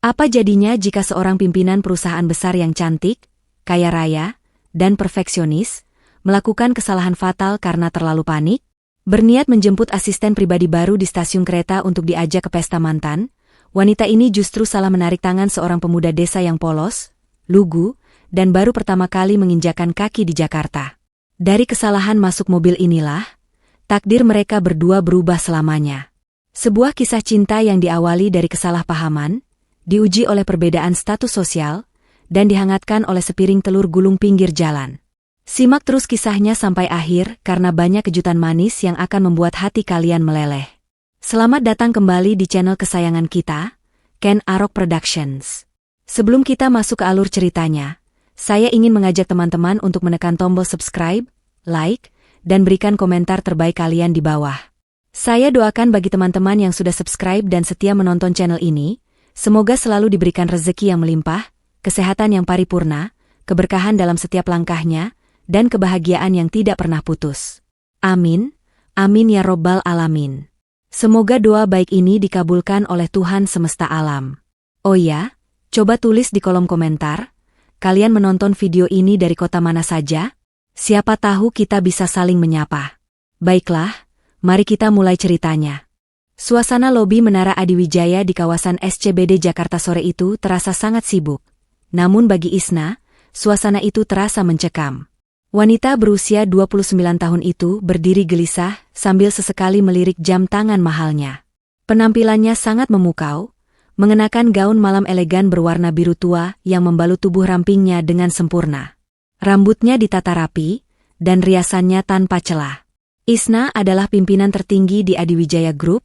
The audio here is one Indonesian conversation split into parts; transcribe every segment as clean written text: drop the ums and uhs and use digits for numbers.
Apa jadinya jika seorang pimpinan perusahaan besar yang cantik, kaya raya, dan perfeksionis, melakukan kesalahan fatal karena terlalu panik? Berniat menjemput asisten pribadi baru di stasiun kereta untuk diajak ke pesta mantan, wanita ini justru salah menarik tangan seorang pemuda desa yang polos, lugu, dan baru pertama kali menginjakan kaki di Jakarta. Dari kesalahan masuk mobil inilah, takdir mereka berdua berubah selamanya. Sebuah kisah cinta yang diawali dari kesalahpahaman, diuji oleh perbedaan status sosial, dan dihangatkan oleh sepiring telur gulung pinggir jalan. Simak terus kisahnya sampai akhir karena banyak kejutan manis yang akan membuat hati kalian meleleh. Selamat datang kembali di channel kesayangan kita, Ken Arok Productions. Sebelum kita masuk ke alur ceritanya, saya ingin mengajak teman-teman untuk menekan tombol subscribe, like, dan berikan komentar terbaik kalian di bawah. Saya doakan bagi teman-teman yang sudah subscribe dan setia menonton channel ini, semoga selalu diberikan rezeki yang melimpah, kesehatan yang paripurna, keberkahan dalam setiap langkahnya, dan kebahagiaan yang tidak pernah putus. Amin, amin ya robbal alamin. Semoga doa baik ini dikabulkan oleh Tuhan semesta alam. Oh ya, coba tulis di kolom komentar, kalian menonton video ini dari kota mana saja? Siapa tahu kita bisa saling menyapa. Baiklah, mari kita mulai ceritanya. Suasana lobi Menara Adiwijaya di kawasan SCBD Jakarta sore itu terasa sangat sibuk. Namun bagi Isna, suasana itu terasa mencekam. Wanita berusia 29 tahun itu berdiri gelisah sambil sesekali melirik jam tangan mahalnya. Penampilannya sangat memukau, mengenakan gaun malam elegan berwarna biru tua yang membalut tubuh rampingnya dengan sempurna. Rambutnya ditata rapi, dan riasannya tanpa celah. Isna adalah pimpinan tertinggi di Adiwijaya Group,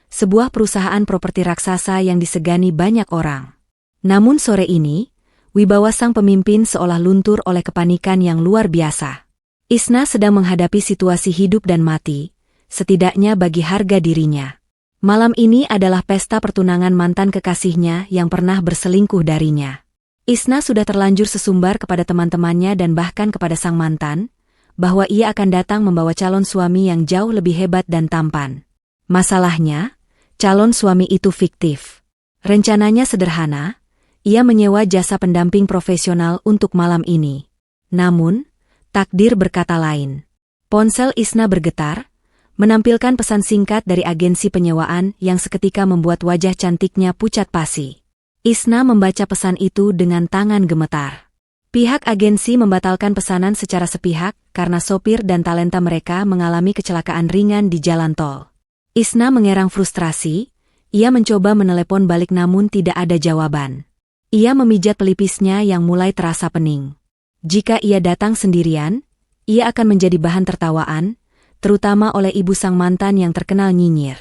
sebuah perusahaan properti raksasa yang disegani banyak orang. Namun sore ini, wibawa sang pemimpin seolah luntur oleh kepanikan yang luar biasa. Isna sedang menghadapi situasi hidup dan mati, setidaknya bagi harga dirinya. Malam ini adalah pesta pertunangan mantan kekasihnya yang pernah berselingkuh darinya. Isna sudah terlanjur sesumbar kepada teman-temannya dan bahkan kepada sang mantan, bahwa ia akan datang membawa calon suami yang jauh lebih hebat dan tampan. Masalahnya, calon suami itu fiktif. Rencananya sederhana, ia menyewa jasa pendamping profesional untuk malam ini. Namun, takdir berkata lain. Ponsel Isna bergetar, menampilkan pesan singkat dari agensi penyewaan yang seketika membuat wajah cantiknya pucat pasi. Isna membaca pesan itu dengan tangan gemetar. Pihak agensi membatalkan pesanan secara sepihak karena sopir dan talenta mereka mengalami kecelakaan ringan di jalan tol. Isna mengerang frustrasi, ia mencoba menelepon balik namun tidak ada jawaban. Ia memijat pelipisnya yang mulai terasa pening. Jika ia datang sendirian, ia akan menjadi bahan tertawaan, terutama oleh ibu sang mantan yang terkenal nyinyir.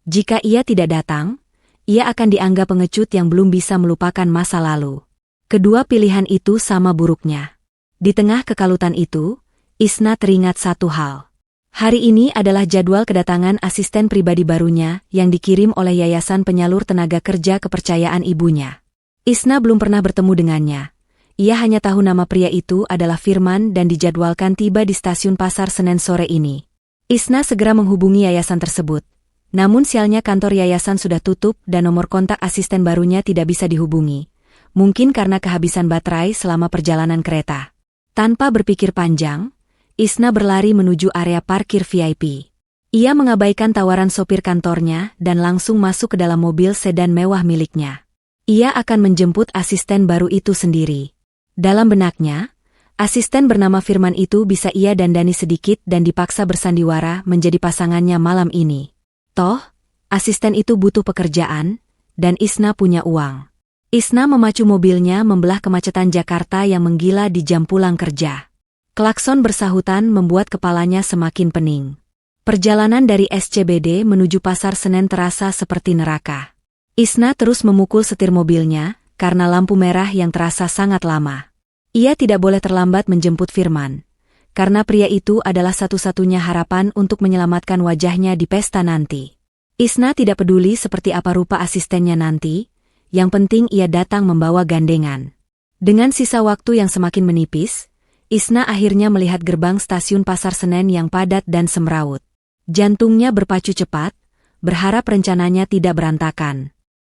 Jika ia tidak datang, ia akan dianggap pengecut yang belum bisa melupakan masa lalu. Kedua pilihan itu sama buruknya. Di tengah kekalutan itu, Isna teringat satu hal. Hari ini adalah jadwal kedatangan asisten pribadi barunya yang dikirim oleh Yayasan Penyalur Tenaga Kerja Kepercayaan ibunya. Isna belum pernah bertemu dengannya. Ia hanya tahu nama pria itu adalah Firman dan dijadwalkan tiba di stasiun Pasar Senen sore ini. Isna segera menghubungi yayasan tersebut. Namun sialnya kantor yayasan sudah tutup dan nomor kontak asisten barunya tidak bisa dihubungi. Mungkin karena kehabisan baterai selama perjalanan kereta. Tanpa berpikir panjang, Isna berlari menuju area parkir VIP. Ia mengabaikan tawaran sopir kantornya dan langsung masuk ke dalam mobil sedan mewah miliknya. Ia akan menjemput asisten baru itu sendiri. Dalam benaknya, asisten bernama Firman itu bisa ia dandani sedikit dan dipaksa bersandiwara menjadi pasangannya malam ini. Toh, asisten itu butuh pekerjaan, dan Isna punya uang. Isna memacu mobilnya membelah kemacetan Jakarta yang menggila di jam pulang kerja. Klakson bersahutan membuat kepalanya semakin pening. Perjalanan dari SCBD menuju Pasar Senen terasa seperti neraka. Isna terus memukul setir mobilnya, karena lampu merah yang terasa sangat lama. Ia tidak boleh terlambat menjemput Firman, karena pria itu adalah satu-satunya harapan untuk menyelamatkan wajahnya di pesta nanti. Isna tidak peduli seperti apa rupa asistennya nanti, yang penting ia datang membawa gandengan. Dengan sisa waktu yang semakin menipis, Isna akhirnya melihat gerbang stasiun Pasar Senen yang padat dan semrawut. Jantungnya berpacu cepat, berharap rencananya tidak berantakan.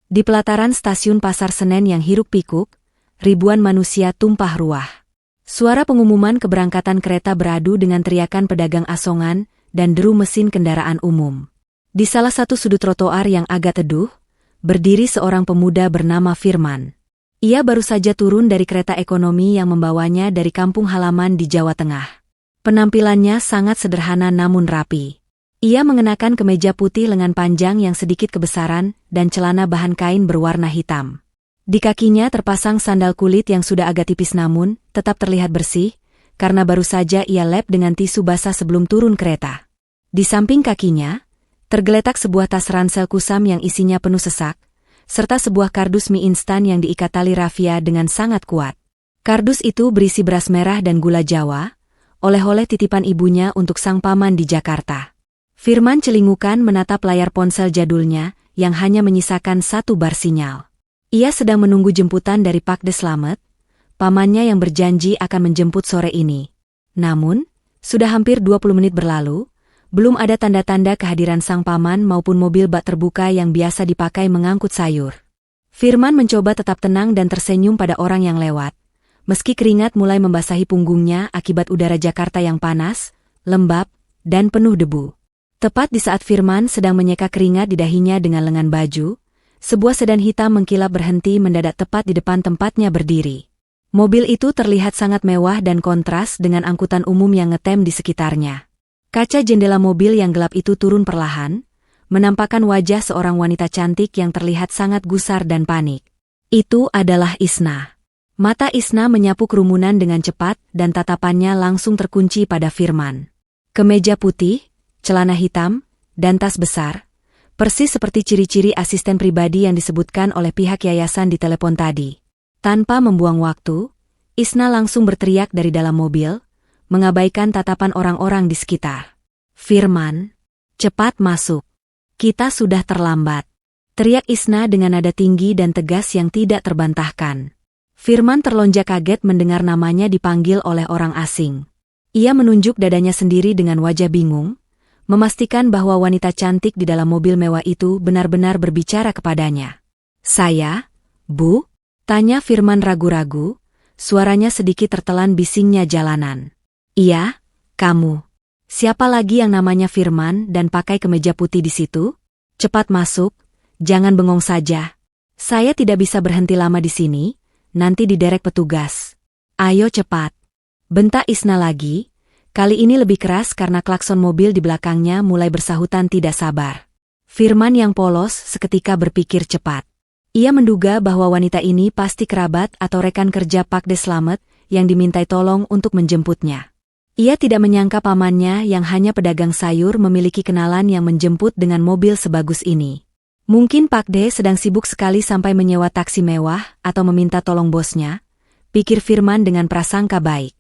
Di pelataran stasiun Pasar Senen yang hiruk-pikuk, ribuan manusia tumpah ruah. Suara pengumuman keberangkatan kereta beradu dengan teriakan pedagang asongan dan deru mesin kendaraan umum. Di salah satu sudut trotoar yang agak teduh, berdiri seorang pemuda bernama Firman. Ia baru saja turun dari kereta ekonomi yang membawanya dari kampung halaman di Jawa Tengah. Penampilannya sangat sederhana namun rapi. Ia mengenakan kemeja putih lengan panjang yang sedikit kebesaran dan celana bahan kain berwarna hitam. Di kakinya terpasang sandal kulit yang sudah agak tipis namun tetap terlihat bersih, karena baru saja ia lap dengan tisu basah sebelum turun kereta. Di samping kakinya, tergeletak sebuah tas ransel kusam yang isinya penuh sesak, serta sebuah kardus mie instan yang diikat tali rafia dengan sangat kuat. Kardus itu berisi beras merah dan gula Jawa, oleh-oleh titipan ibunya untuk sang paman di Jakarta. Firman celingukan menatap layar ponsel jadulnya yang hanya menyisakan satu bar sinyal. Ia sedang menunggu jemputan dari Pak De Slamet, pamannya yang berjanji akan menjemput sore ini. Namun, sudah hampir 20 menit berlalu, belum ada tanda-tanda kehadiran sang paman maupun mobil bak terbuka yang biasa dipakai mengangkut sayur. Firman mencoba tetap tenang dan tersenyum pada orang yang lewat, meski keringat mulai membasahi punggungnya akibat udara Jakarta yang panas, lembab, dan penuh debu. Tepat di saat Firman sedang menyeka keringat di dahinya dengan lengan baju, sebuah sedan hitam mengkilap berhenti mendadak tepat di depan tempatnya berdiri. Mobil itu terlihat sangat mewah dan kontras dengan angkutan umum yang ngetem di sekitarnya. Kaca jendela mobil yang gelap itu turun perlahan, menampakkan wajah seorang wanita cantik yang terlihat sangat gusar dan panik. Itu adalah Isna. Mata Isna menyapu kerumunan dengan cepat dan tatapannya langsung terkunci pada Firman. Kemeja putih, celana hitam, dan tas besar, persis seperti ciri-ciri asisten pribadi yang disebutkan oleh pihak yayasan di telepon tadi. Tanpa membuang waktu, Isna langsung berteriak dari dalam mobil, mengabaikan tatapan orang-orang di sekitar. Firman, cepat masuk. Kita sudah terlambat. Teriak Isna dengan nada tinggi dan tegas yang tidak terbantahkan. Firman terlonjak kaget mendengar namanya dipanggil oleh orang asing. Ia menunjuk dadanya sendiri dengan wajah bingung, memastikan bahwa wanita cantik di dalam mobil mewah itu benar-benar berbicara kepadanya. "Saya, Bu?" tanya Firman ragu-ragu, suaranya sedikit tertelan bisingnya jalanan. "Iya, kamu. Siapa lagi yang namanya Firman dan pakai kemeja putih di situ? Cepat masuk, jangan bengong saja. Saya tidak bisa berhenti lama di sini, nanti diderek petugas. Ayo cepat." Bentak Isna lagi. Kali ini lebih keras karena klakson mobil di belakangnya mulai bersahutan tidak sabar. Firman yang polos seketika berpikir cepat. Ia menduga bahwa wanita ini pasti kerabat atau rekan kerja Pak De Slamet yang dimintai tolong untuk menjemputnya. Ia tidak menyangka pamannya yang hanya pedagang sayur memiliki kenalan yang menjemput dengan mobil sebagus ini. Mungkin Pak De sedang sibuk sekali sampai menyewa taksi mewah atau meminta tolong bosnya, pikir Firman dengan prasangka baik.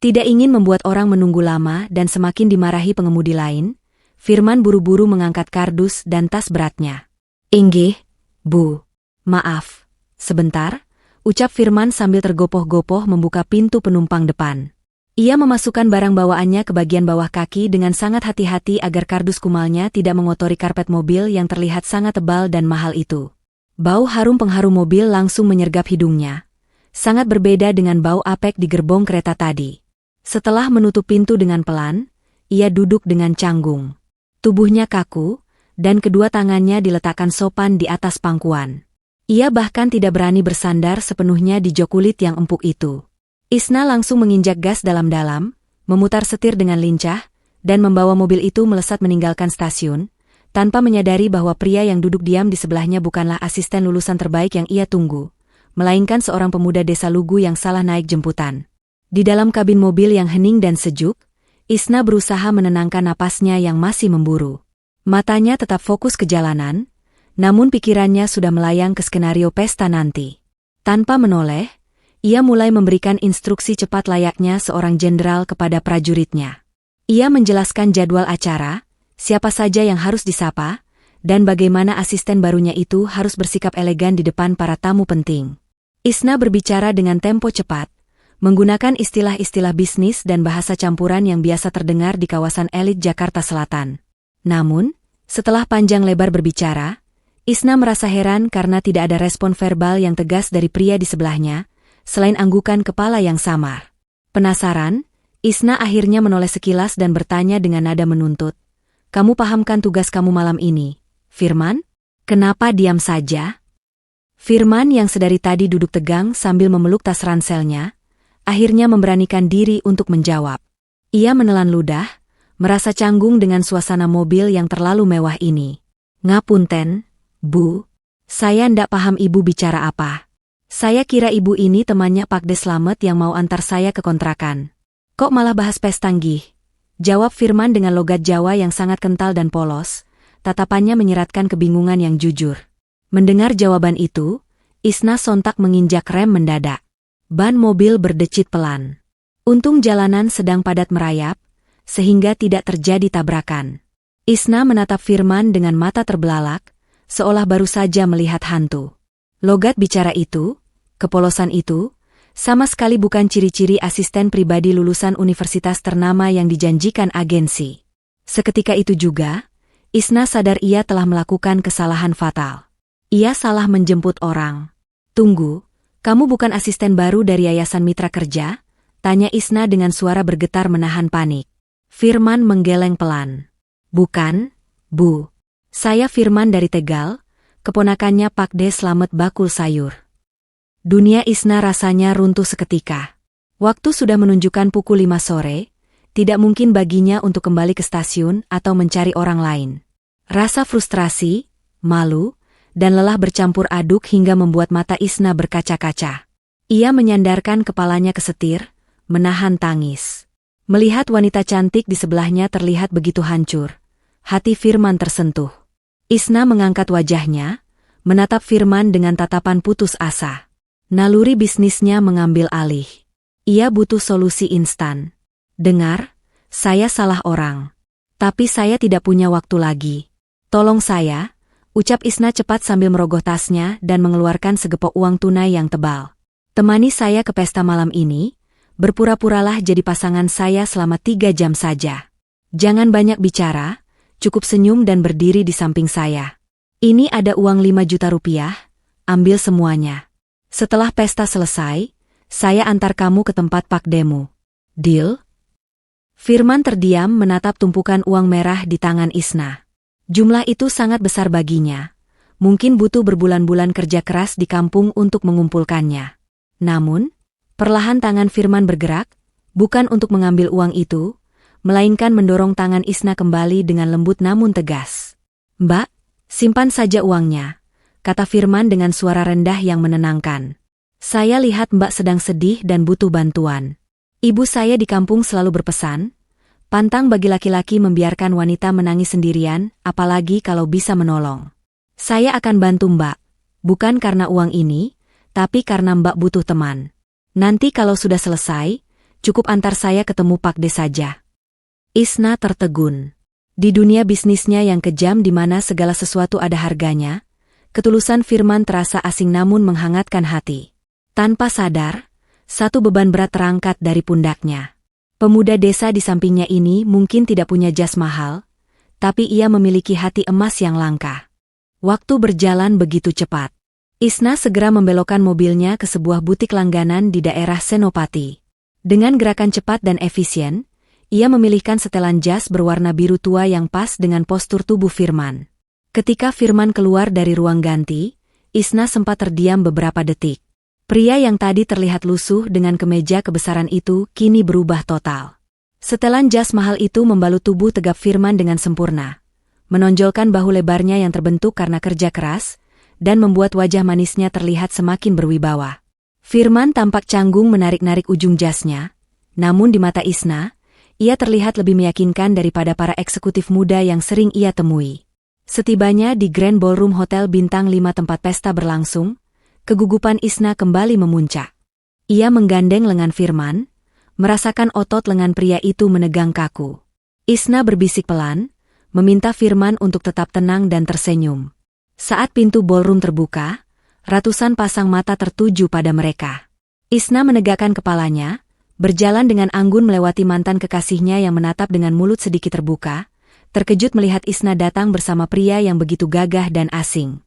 Tidak ingin membuat orang menunggu lama dan semakin dimarahi pengemudi lain, Firman buru-buru mengangkat kardus dan tas beratnya. "Inggih, Bu. Maaf. Sebentar," ucap Firman sambil tergopoh-gopoh membuka pintu penumpang depan. Ia memasukkan barang bawaannya ke bagian bawah kaki dengan sangat hati-hati agar kardus kumalnya tidak mengotori karpet mobil yang terlihat sangat tebal dan mahal itu. Bau harum pengharum mobil langsung menyergap hidungnya. Sangat berbeda dengan bau apek di gerbong kereta tadi. Setelah menutup pintu dengan pelan, ia duduk dengan canggung. Tubuhnya kaku, dan kedua tangannya diletakkan sopan di atas pangkuan. Ia bahkan tidak berani bersandar sepenuhnya di jok kulit yang empuk itu. Isna langsung menginjak gas dalam-dalam, memutar setir dengan lincah, dan membawa mobil itu melesat meninggalkan stasiun, tanpa menyadari bahwa pria yang duduk diam di sebelahnya bukanlah asisten lulusan terbaik yang ia tunggu, melainkan seorang pemuda desa Lugu yang salah naik jemputan. Di dalam kabin mobil yang hening dan sejuk, Isna berusaha menenangkan napasnya yang masih memburu. Matanya tetap fokus ke jalanan, namun pikirannya sudah melayang ke skenario pesta nanti. Tanpa menoleh, ia mulai memberikan instruksi cepat layaknya seorang jenderal kepada prajuritnya. Ia menjelaskan jadwal acara, siapa saja yang harus disapa, dan bagaimana asisten barunya itu harus bersikap elegan di depan para tamu penting. Isna berbicara dengan tempo cepat, menggunakan istilah-istilah bisnis dan bahasa campuran yang biasa terdengar di kawasan elit Jakarta Selatan. Namun, setelah panjang lebar berbicara, Isna merasa heran karena tidak ada respon verbal yang tegas dari pria di sebelahnya, selain anggukan kepala yang samar. Penasaran, Isna akhirnya menoleh sekilas dan bertanya dengan nada menuntut. "Kamu pahamkan tugas kamu malam ini, Firman? Kenapa diam saja?" Firman yang sedari tadi duduk tegang sambil memeluk tas ranselnya, akhirnya memberanikan diri untuk menjawab. Ia menelan ludah, merasa canggung dengan suasana mobil yang terlalu mewah ini. "Ngapunten, Bu. Saya ndak paham ibu bicara apa. Saya kira ibu ini temannya Pak De Slamet yang mau antar saya ke kontrakan. Kok malah bahas pestanggih?" Jawab Firman dengan logat Jawa yang sangat kental dan polos, tatapannya menyeratkan kebingungan yang jujur. Mendengar jawaban itu, Isna sontak menginjak rem mendadak. Ban mobil berdecit pelan. Untung jalanan sedang padat merayap, sehingga tidak terjadi tabrakan. Isna menatap Firman dengan mata terbelalak, seolah baru saja melihat hantu. Logat bicara itu, kepolosan itu, sama sekali bukan ciri-ciri asisten pribadi lulusan universitas ternama yang dijanjikan agensi. Seketika itu juga, Isna sadar ia telah melakukan kesalahan fatal. Ia salah menjemput orang. "Tunggu, kamu bukan asisten baru dari Yayasan Mitra Kerja?" tanya Isna dengan suara bergetar menahan panik. Firman menggeleng pelan. "Bukan, Bu. Saya Firman dari Tegal, keponakannya Pak De Slamet bakul sayur." Dunia Isna rasanya runtuh seketika. Waktu sudah menunjukkan pukul 5 sore, tidak mungkin baginya untuk kembali ke stasiun atau mencari orang lain. Rasa frustrasi, malu, dan lelah bercampur aduk hingga membuat mata Isna berkaca-kaca. Ia menyandarkan kepalanya ke setir, menahan tangis. Melihat wanita cantik di sebelahnya terlihat begitu hancur, hati Firman tersentuh. Isna mengangkat wajahnya, menatap Firman dengan tatapan putus asa. Naluri bisnisnya mengambil alih. Ia butuh solusi instan. "Dengar, saya salah orang. Tapi saya tidak punya waktu lagi. Tolong saya," ucap Isna cepat sambil merogoh tasnya dan mengeluarkan segepok uang tunai yang tebal. "Temani saya ke pesta malam ini, berpura-puralah jadi pasangan saya selama 3 jam saja. Jangan banyak bicara, cukup senyum dan berdiri di samping saya. Ini ada uang 5 juta rupiah, ambil semuanya. Setelah pesta selesai, saya antar kamu ke tempat Pak Demu. Deal?" Firman terdiam menatap tumpukan uang merah di tangan Isna. Jumlah itu sangat besar baginya. Mungkin butuh berbulan-bulan kerja keras di kampung untuk mengumpulkannya. Namun, perlahan tangan Firman bergerak, bukan untuk mengambil uang itu, melainkan mendorong tangan Isna kembali dengan lembut namun tegas. "Mbak, simpan saja uangnya," kata Firman dengan suara rendah yang menenangkan. "Saya lihat Mbak sedang sedih dan butuh bantuan. Ibu saya di kampung selalu berpesan, pantang bagi laki-laki membiarkan wanita menangis sendirian, apalagi kalau bisa menolong. Saya akan bantu Mbak, bukan karena uang ini, tapi karena Mbak butuh teman. Nanti kalau sudah selesai, cukup antar saya ketemu Pak De saja." Isna tertegun. Di dunia bisnisnya yang kejam di mana segala sesuatu ada harganya, ketulusan Firman terasa asing namun menghangatkan hati. Tanpa sadar, satu beban berat terangkat dari pundaknya. Pemuda desa di sampingnya ini mungkin tidak punya jas mahal, tapi ia memiliki hati emas yang langka. Waktu berjalan begitu cepat. Isna segera membelokkan mobilnya ke sebuah butik langganan di daerah Senopati. Dengan gerakan cepat dan efisien, ia memilihkan setelan jas berwarna biru tua yang pas dengan postur tubuh Firman. Ketika Firman keluar dari ruang ganti, Isna sempat terdiam beberapa detik. Pria yang tadi terlihat lusuh dengan kemeja kebesaran itu kini berubah total. Setelan jas mahal itu membalut tubuh tegap Firman dengan sempurna, menonjolkan bahu lebarnya yang terbentuk karena kerja keras, dan membuat wajah manisnya terlihat semakin berwibawa. Firman tampak canggung menarik-narik ujung jasnya, namun di mata Isna, ia terlihat lebih meyakinkan daripada para eksekutif muda yang sering ia temui. Setibanya di Grand Ballroom Hotel Bintang 5 tempat pesta berlangsung, kegugupan Isna kembali memuncak. Ia menggandeng lengan Firman, merasakan otot lengan pria itu menegang kaku. Isna berbisik pelan, meminta Firman untuk tetap tenang dan tersenyum. Saat pintu ballroom terbuka, ratusan pasang mata tertuju pada mereka. Isna menegakkan kepalanya, berjalan dengan anggun melewati mantan kekasihnya yang menatap dengan mulut sedikit terbuka, terkejut melihat Isna datang bersama pria yang begitu gagah dan asing.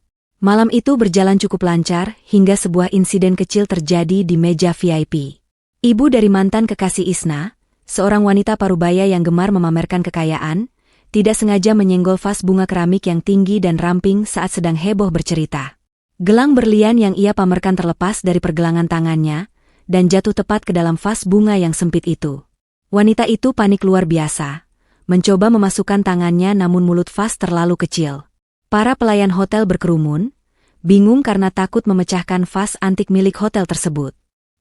Malam itu berjalan cukup lancar hingga sebuah insiden kecil terjadi di meja VIP. Ibu dari mantan kekasih Isna, seorang wanita parubaya yang gemar memamerkan kekayaan, tidak sengaja menyenggol vas bunga keramik yang tinggi dan ramping saat sedang heboh bercerita. Gelang berlian yang ia pamerkan terlepas dari pergelangan tangannya dan jatuh tepat ke dalam vas bunga yang sempit itu. Wanita itu panik luar biasa, mencoba memasukkan tangannya namun mulut vas terlalu kecil. Para pelayan hotel berkerumun, bingung karena takut memecahkan vas antik milik hotel tersebut.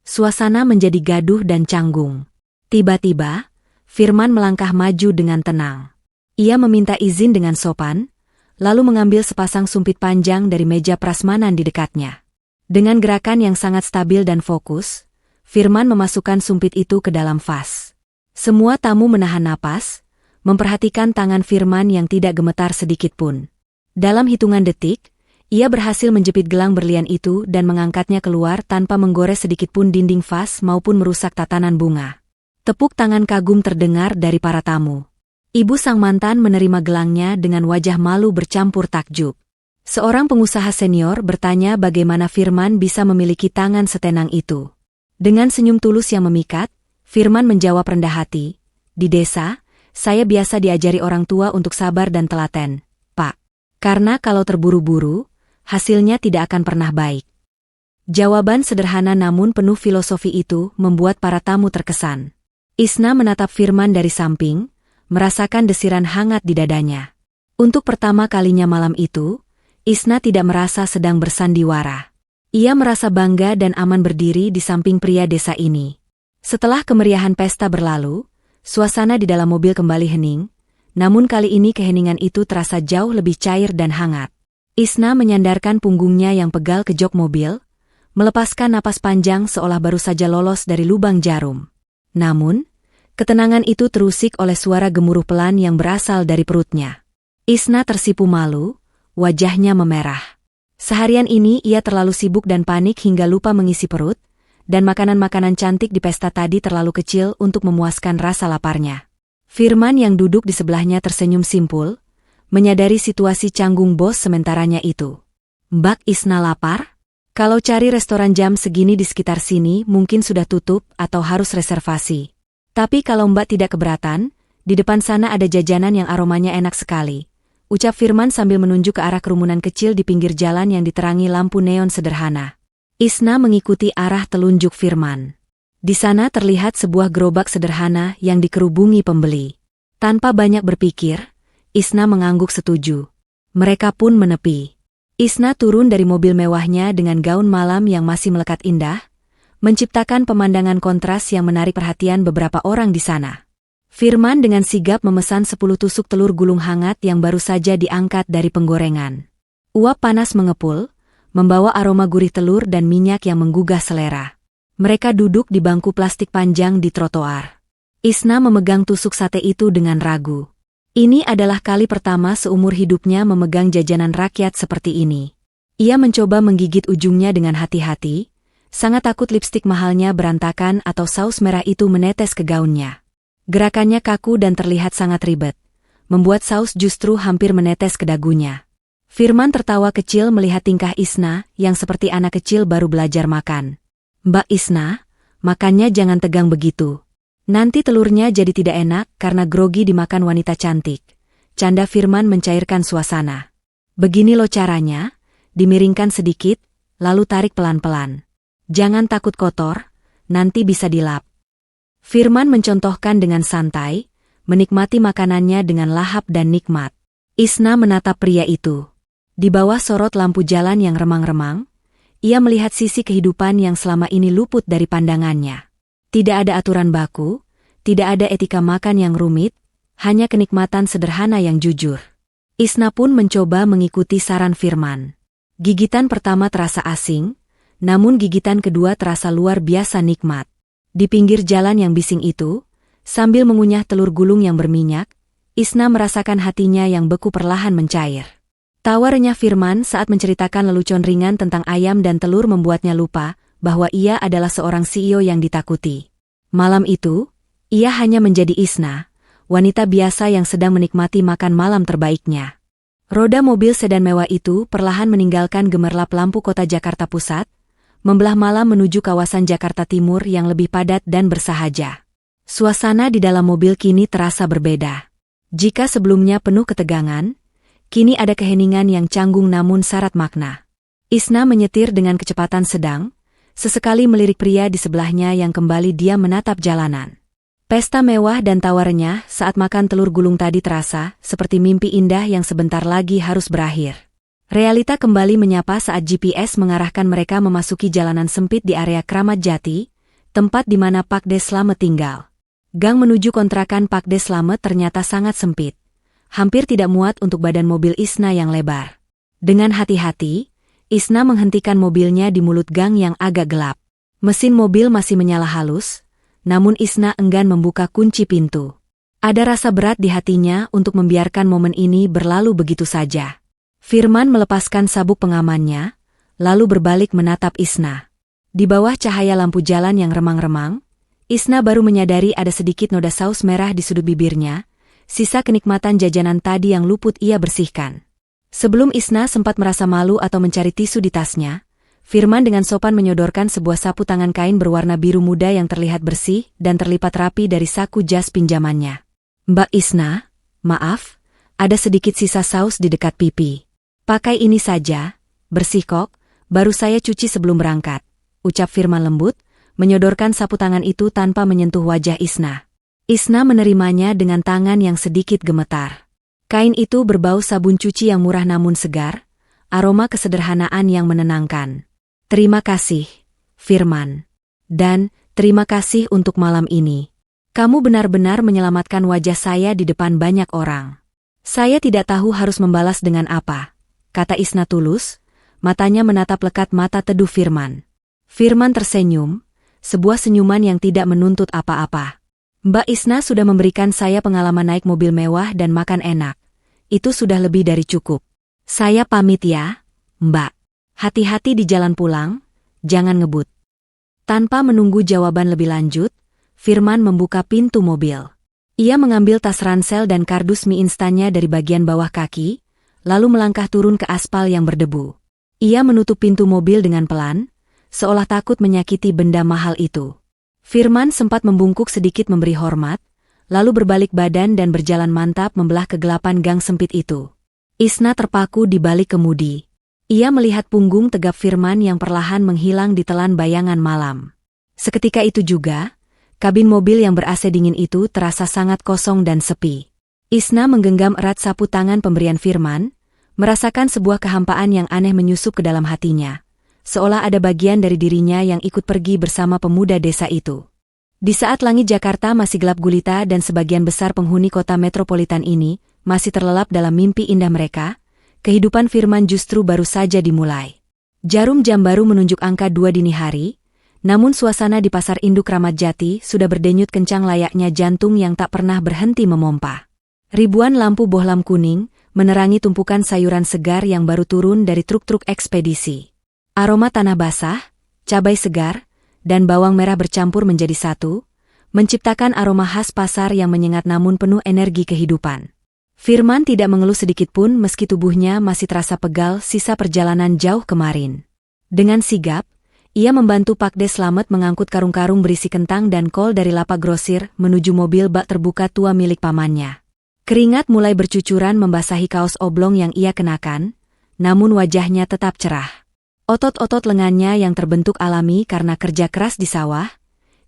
Suasana menjadi gaduh dan canggung. Tiba-tiba, Firman melangkah maju dengan tenang. Ia meminta izin dengan sopan, lalu mengambil sepasang sumpit panjang dari meja prasmanan di dekatnya. Dengan gerakan yang sangat stabil dan fokus, Firman memasukkan sumpit itu ke dalam vas. Semua tamu menahan napas, memperhatikan tangan Firman yang tidak gemetar sedikitpun. Dalam hitungan detik, ia berhasil menjepit gelang berlian itu dan mengangkatnya keluar tanpa menggores sedikitpun dinding vas maupun merusak tatanan bunga. Tepuk tangan kagum terdengar dari para tamu. Ibu sang mantan menerima gelangnya dengan wajah malu bercampur takjub. Seorang pengusaha senior bertanya bagaimana Firman bisa memiliki tangan setenang itu. Dengan senyum tulus yang memikat, Firman menjawab rendah hati, "Di desa, saya biasa diajari orang tua untuk sabar dan telaten, Pak. Karena kalau terburu-buru, hasilnya tidak akan pernah baik." Jawaban sederhana namun penuh filosofi itu membuat para tamu terkesan. Isna menatap Firman dari samping, merasakan desiran hangat di dadanya. Untuk pertama kalinya malam itu, Isna tidak merasa sedang bersandiwara. Ia merasa bangga dan aman berdiri di samping pria desa ini. Setelah kemeriahan pesta berlalu, suasana di dalam mobil kembali hening, namun kali ini keheningan itu terasa jauh lebih cair dan hangat. Isna menyandarkan punggungnya yang pegal ke jok mobil, melepaskan napas panjang seolah baru saja lolos dari lubang jarum. Namun, ketenangan itu terusik oleh suara gemuruh pelan yang berasal dari perutnya. Isna tersipu malu, wajahnya memerah. Seharian ini ia terlalu sibuk dan panik hingga lupa mengisi perut, dan makanan-makanan cantik di pesta tadi terlalu kecil untuk memuaskan rasa laparnya. Firman yang duduk di sebelahnya tersenyum simpul, menyadari situasi canggung bos sementaranya itu. "Mbak Isna lapar? Kalau cari restoran jam segini di sekitar sini mungkin sudah tutup atau harus reservasi. Tapi kalau Mbak tidak keberatan, di depan sana ada jajanan yang aromanya enak sekali," ucap Firman sambil menunjuk ke arah kerumunan kecil di pinggir jalan yang diterangi lampu neon sederhana. Isna mengikuti arah telunjuk Firman. Di sana terlihat sebuah gerobak sederhana yang dikerubungi pembeli. Tanpa banyak berpikir, Isna mengangguk setuju. Mereka pun menepi. Isna turun dari mobil mewahnya dengan gaun malam yang masih melekat indah, menciptakan pemandangan kontras yang menarik perhatian beberapa orang di sana. Firman dengan sigap memesan 10 tusuk telur gulung hangat yang baru saja diangkat dari penggorengan. Uap panas mengepul, membawa aroma gurih telur dan minyak yang menggugah selera. Mereka duduk di bangku plastik panjang di trotoar. Isna memegang tusuk sate itu dengan ragu. Ini adalah kali pertama seumur hidupnya memegang jajanan rakyat seperti ini. Ia mencoba menggigit ujungnya dengan hati-hati, sangat takut lipstik mahalnya berantakan atau saus merah itu menetes ke gaunnya. Gerakannya kaku dan terlihat sangat ribet, membuat saus justru hampir menetes ke dagunya. Firman tertawa kecil melihat tingkah Isna yang seperti anak kecil baru belajar makan. "Mbak Isna, makannya jangan tegang begitu. Nanti telurnya jadi tidak enak karena grogi dimakan wanita cantik," canda Firman mencairkan suasana. "Begini loh caranya, dimiringkan sedikit, lalu tarik pelan-pelan. Jangan takut kotor, nanti bisa dilap." Firman mencontohkan dengan santai, menikmati makanannya dengan lahap dan nikmat. Isna menatap pria itu. Di bawah sorot lampu jalan yang remang-remang, ia melihat sisi kehidupan yang selama ini luput dari pandangannya. Tidak ada aturan baku, tidak ada etika makan yang rumit, hanya kenikmatan sederhana yang jujur. Isna pun mencoba mengikuti saran Firman. Gigitan pertama terasa asing, namun gigitan kedua terasa luar biasa nikmat. Di pinggir jalan yang bising itu, sambil mengunyah telur gulung yang berminyak, Isna merasakan hatinya yang beku perlahan mencair. Tawa renyah Firman saat menceritakan lelucon ringan tentang ayam dan telur membuatnya lupa bahwa ia adalah seorang CEO yang ditakuti. Malam itu, ia hanya menjadi Isna, wanita biasa yang sedang menikmati makan malam terbaiknya. Roda mobil sedan mewah itu perlahan meninggalkan gemerlap lampu kota Jakarta Pusat, membelah malam menuju kawasan Jakarta Timur yang lebih padat dan bersahaja. Suasana di dalam mobil kini terasa berbeda. Jika sebelumnya penuh ketegangan, kini ada keheningan yang canggung namun syarat makna. Isna menyetir dengan kecepatan sedang, sesekali melirik pria di sebelahnya yang kembali diam menatap jalanan. Pesta mewah dan tawarnya saat makan telur gulung tadi terasa seperti mimpi indah yang sebentar lagi harus berakhir. Realita kembali menyapa saat GPS mengarahkan mereka memasuki jalanan sempit di area Kramat Jati, tempat di mana Pak De Slamet tinggal. Gang menuju kontrakan Pak De Slamet ternyata sangat sempit. Hampir tidak muat untuk badan mobil Isna yang lebar. Dengan hati-hati, Isna menghentikan mobilnya di mulut gang yang agak gelap. Mesin mobil masih menyala halus, namun Isna enggan membuka kunci pintu. Ada rasa berat di hatinya untuk membiarkan momen ini berlalu begitu saja. Firman melepaskan sabuk pengamannya, lalu berbalik menatap Isna. Di bawah cahaya lampu jalan yang remang-remang, Isna baru menyadari ada sedikit noda saus merah di sudut bibirnya, sisa kenikmatan jajanan tadi yang luput ia bersihkan. Sebelum Isna sempat merasa malu atau mencari tisu di tasnya, Firman dengan sopan menyodorkan sebuah sapu tangan kain berwarna biru muda yang terlihat bersih dan terlipat rapi dari saku jas pinjamannya. "Mbak Isna, maaf, ada sedikit sisa saus di dekat pipi. Pakai ini saja, bersih kok, baru saya cuci sebelum berangkat," ucap Firman lembut, menyodorkan sapu tangan itu tanpa menyentuh wajah Isna. Isna menerimanya dengan tangan yang sedikit gemetar. Kain itu berbau sabun cuci yang murah namun segar, aroma kesederhanaan yang menenangkan. "Terima kasih, Firman. Dan terima kasih untuk malam ini. Kamu benar-benar menyelamatkan wajah saya di depan banyak orang." "Saya tidak tahu harus membalas dengan apa," kata Isna tulus, matanya menatap lekat mata teduh Firman. Firman tersenyum, sebuah senyuman yang tidak menuntut apa-apa. "Mbak Isna sudah memberikan saya pengalaman naik mobil mewah dan makan enak. Itu sudah lebih dari cukup. Saya pamit ya, Mbak. Hati-hati di jalan pulang, jangan ngebut." Tanpa menunggu jawaban lebih lanjut, Firman membuka pintu mobil. Ia mengambil tas ransel dan kardus mie instannya dari bagian bawah kaki, lalu melangkah turun ke aspal yang berdebu. Ia menutup pintu mobil dengan pelan, seolah takut menyakiti benda mahal itu. Firman sempat membungkuk sedikit memberi hormat, lalu berbalik badan dan berjalan mantap membelah kegelapan gang sempit itu. Isna terpaku di balik kemudi. Ia melihat punggung tegap Firman yang perlahan menghilang di telan bayangan malam. Seketika itu juga, kabin mobil yang ber-AC dingin itu terasa sangat kosong dan sepi. Isna menggenggam erat sapu tangan pemberian Firman, merasakan sebuah kehampaan yang aneh menyusup ke dalam hatinya, seolah ada bagian dari dirinya yang ikut pergi bersama pemuda desa itu. Di saat langit Jakarta masih gelap gulita dan sebagian besar penghuni kota metropolitan ini masih terlelap dalam mimpi indah mereka, kehidupan Firman justru baru saja dimulai. Jarum jam baru menunjuk angka 2 dini hari, namun suasana di pasar induk Kramat Jati sudah berdenyut kencang layaknya jantung yang tak pernah berhenti memompa. Ribuan lampu bohlam kuning menerangi tumpukan sayuran segar yang baru turun dari truk-truk ekspedisi. Aroma tanah basah, cabai segar, dan bawang merah bercampur menjadi satu, menciptakan aroma khas pasar yang menyengat namun penuh energi kehidupan. Firman tidak mengeluh sedikit pun meski tubuhnya masih terasa pegal sisa perjalanan jauh kemarin. Dengan sigap, ia membantu Pak De Slamet mengangkut karung-karung berisi kentang dan kol dari lapak grosir menuju mobil bak terbuka tua milik pamannya. Keringat mulai bercucuran membasahi kaos oblong yang ia kenakan, namun wajahnya tetap cerah. Otot-otot lengannya yang terbentuk alami karena kerja keras di sawah,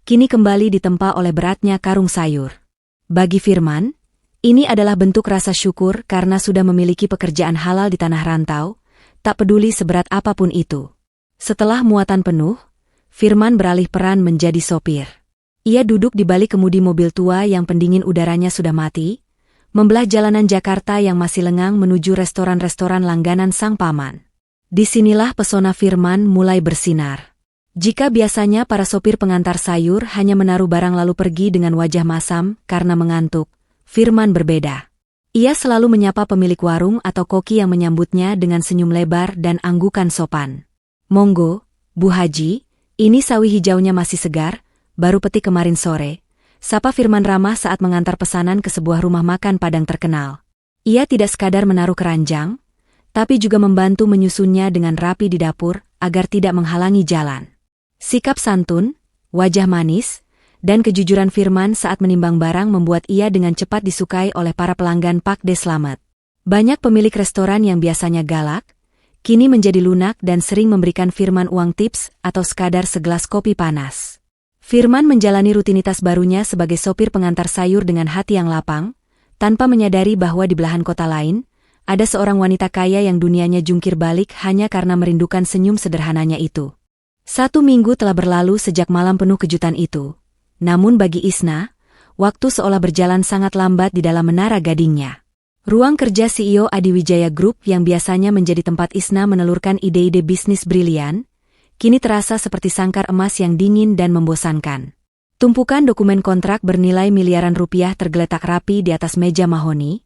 kini kembali ditempa oleh beratnya karung sayur. Bagi Firman, ini adalah bentuk rasa syukur karena sudah memiliki pekerjaan halal di tanah rantau, tak peduli seberat apapun itu. Setelah muatan penuh, Firman beralih peran menjadi sopir. Ia duduk di balik kemudi mobil tua yang pendingin udaranya sudah mati, membelah jalanan Jakarta yang masih lengang menuju restoran-restoran langganan sang paman. Disinilah pesona Firman mulai bersinar. Jika biasanya para sopir pengantar sayur hanya menaruh barang lalu pergi dengan wajah masam karena mengantuk, Firman berbeda. Ia selalu menyapa pemilik warung atau koki yang menyambutnya dengan senyum lebar dan anggukan sopan. "Monggo, Bu Haji, ini sawi hijaunya masih segar, baru petik kemarin sore," sapa Firman ramah saat mengantar pesanan ke sebuah rumah makan Padang terkenal. Ia tidak sekadar menaruh keranjang, tapi juga membantu menyusunnya dengan rapi di dapur agar tidak menghalangi jalan. Sikap santun, wajah manis, dan kejujuran Firman saat menimbang barang membuat ia dengan cepat disukai oleh para pelanggan Pak De Slamet. Banyak pemilik restoran yang biasanya galak, kini menjadi lunak dan sering memberikan Firman uang tips atau sekadar segelas kopi panas. Firman menjalani rutinitas barunya sebagai sopir pengantar sayur dengan hati yang lapang, tanpa menyadari bahwa di belahan kota lain, ada seorang wanita kaya yang dunianya jungkir balik hanya karena merindukan senyum sederhananya itu. 1 minggu telah berlalu sejak malam penuh kejutan itu. Namun bagi Isna, waktu seolah berjalan sangat lambat di dalam menara gadingnya. Ruang kerja CEO Adiwijaya Group yang biasanya menjadi tempat Isna menelurkan ide-ide bisnis brilian, kini terasa seperti sangkar emas yang dingin dan membosankan. Tumpukan dokumen kontrak bernilai miliaran rupiah tergeletak rapi di atas meja mahoni,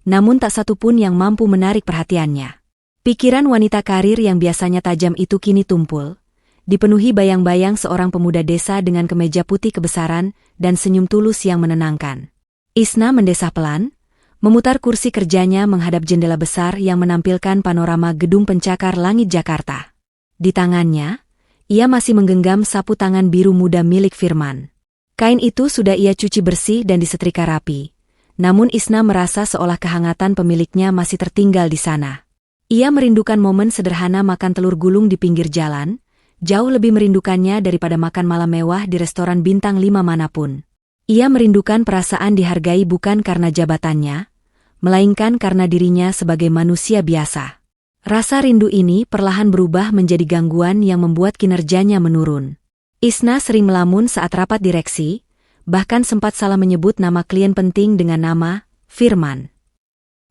namun tak satu pun yang mampu menarik perhatiannya. Pikiran wanita karir yang biasanya tajam itu kini tumpul, dipenuhi bayang-bayang seorang pemuda desa dengan kemeja putih kebesaran dan senyum tulus yang menenangkan. Isna mendesah pelan, memutar kursi kerjanya menghadap jendela besar yang menampilkan panorama gedung pencakar langit Jakarta. Di tangannya, ia masih menggenggam sapu tangan biru muda milik Firman. Kain itu sudah ia cuci bersih dan disetrika rapi. Namun Isna merasa seolah kehangatan pemiliknya masih tertinggal di sana. Ia merindukan momen sederhana makan telur gulung di pinggir jalan, jauh lebih merindukannya daripada makan malam mewah di restoran bintang 5 manapun. Ia merindukan perasaan dihargai bukan karena jabatannya, melainkan karena dirinya sebagai manusia biasa. Rasa rindu ini perlahan berubah menjadi gangguan yang membuat kinerjanya menurun. Isna sering melamun saat rapat direksi, bahkan sempat salah menyebut nama klien penting dengan nama Firman.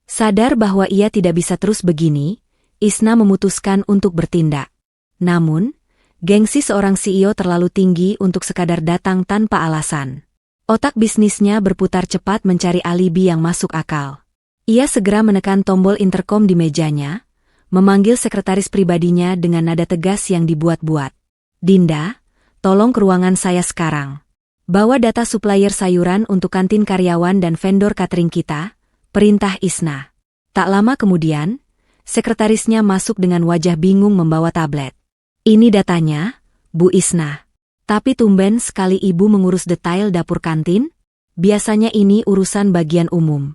Sadar bahwa ia tidak bisa terus begini, Isna memutuskan untuk bertindak. Namun, gengsi seorang CEO terlalu tinggi untuk sekadar datang tanpa alasan. Otak bisnisnya berputar cepat mencari alibi yang masuk akal. Ia segera menekan tombol interkom di mejanya, memanggil sekretaris pribadinya dengan nada tegas yang dibuat-buat. "Dinda, tolong ke ruangan saya sekarang. Bawa data supplier sayuran untuk kantin karyawan dan vendor catering kita," perintah Isna. Tak lama kemudian, sekretarisnya masuk dengan wajah bingung membawa tablet. "Ini datanya, Bu Isna. Tapi tumben sekali ibu mengurus detail dapur kantin? Biasanya ini urusan bagian umum."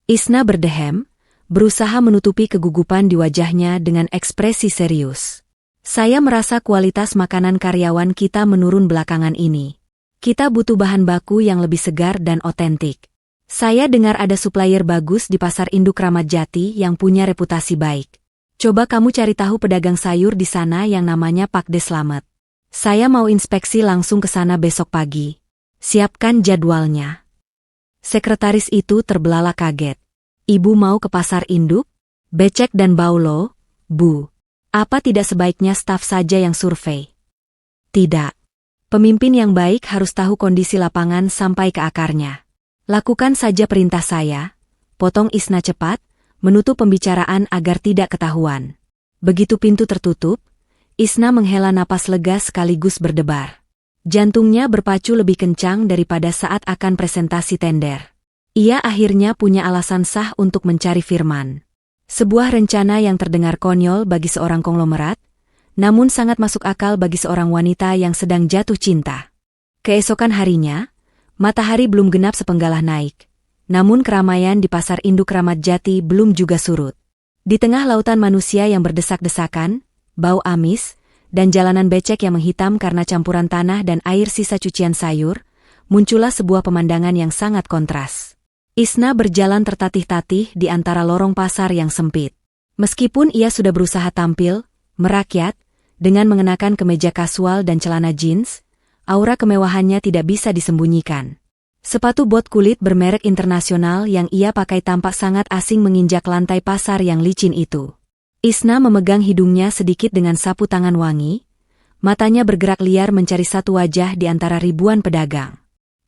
Isna berdehem, berusaha menutupi kegugupan di wajahnya dengan ekspresi serius. "Saya merasa kualitas makanan karyawan kita menurun belakangan ini. Kita butuh bahan baku yang lebih segar dan otentik. Saya dengar ada supplier bagus di pasar induk Ramat Jati yang punya reputasi baik. Coba kamu cari tahu pedagang sayur di sana yang namanya Pak De Slamet. Saya mau inspeksi langsung ke sana besok pagi. Siapkan jadwalnya." Sekretaris itu terbelalak kaget. "Ibu mau ke pasar induk? Becek dan Baulo, Bu. Apa tidak sebaiknya staf saja yang survei?" "Tidak. Pemimpin yang baik harus tahu kondisi lapangan sampai ke akarnya. Lakukan saja perintah saya," potong Isna cepat, menutup pembicaraan agar tidak ketahuan. Begitu pintu tertutup, Isna menghela napas lega sekaligus berdebar. Jantungnya berpacu lebih kencang daripada saat akan presentasi tender. Ia akhirnya punya alasan sah untuk mencari Firman. Sebuah rencana yang terdengar konyol bagi seorang konglomerat, namun sangat masuk akal bagi seorang wanita yang sedang jatuh cinta. Keesokan harinya, matahari belum genap sepenggalah naik, namun keramaian di pasar induk Ramat Jati belum juga surut. Di tengah lautan manusia yang berdesak-desakan, bau amis, dan jalanan becek yang menghitam karena campuran tanah dan air sisa cucian sayur, muncullah sebuah pemandangan yang sangat kontras. Isna berjalan tertatih-tatih di antara lorong pasar yang sempit. Meskipun ia sudah berusaha tampil, merakyat, dengan mengenakan kemeja kasual dan celana jeans, aura kemewahannya tidak bisa disembunyikan. Sepatu bot kulit bermerek internasional yang ia pakai tampak sangat asing menginjak lantai pasar yang licin itu. Isna memegang hidungnya sedikit dengan sapu tangan wangi, matanya bergerak liar mencari satu wajah di antara ribuan pedagang.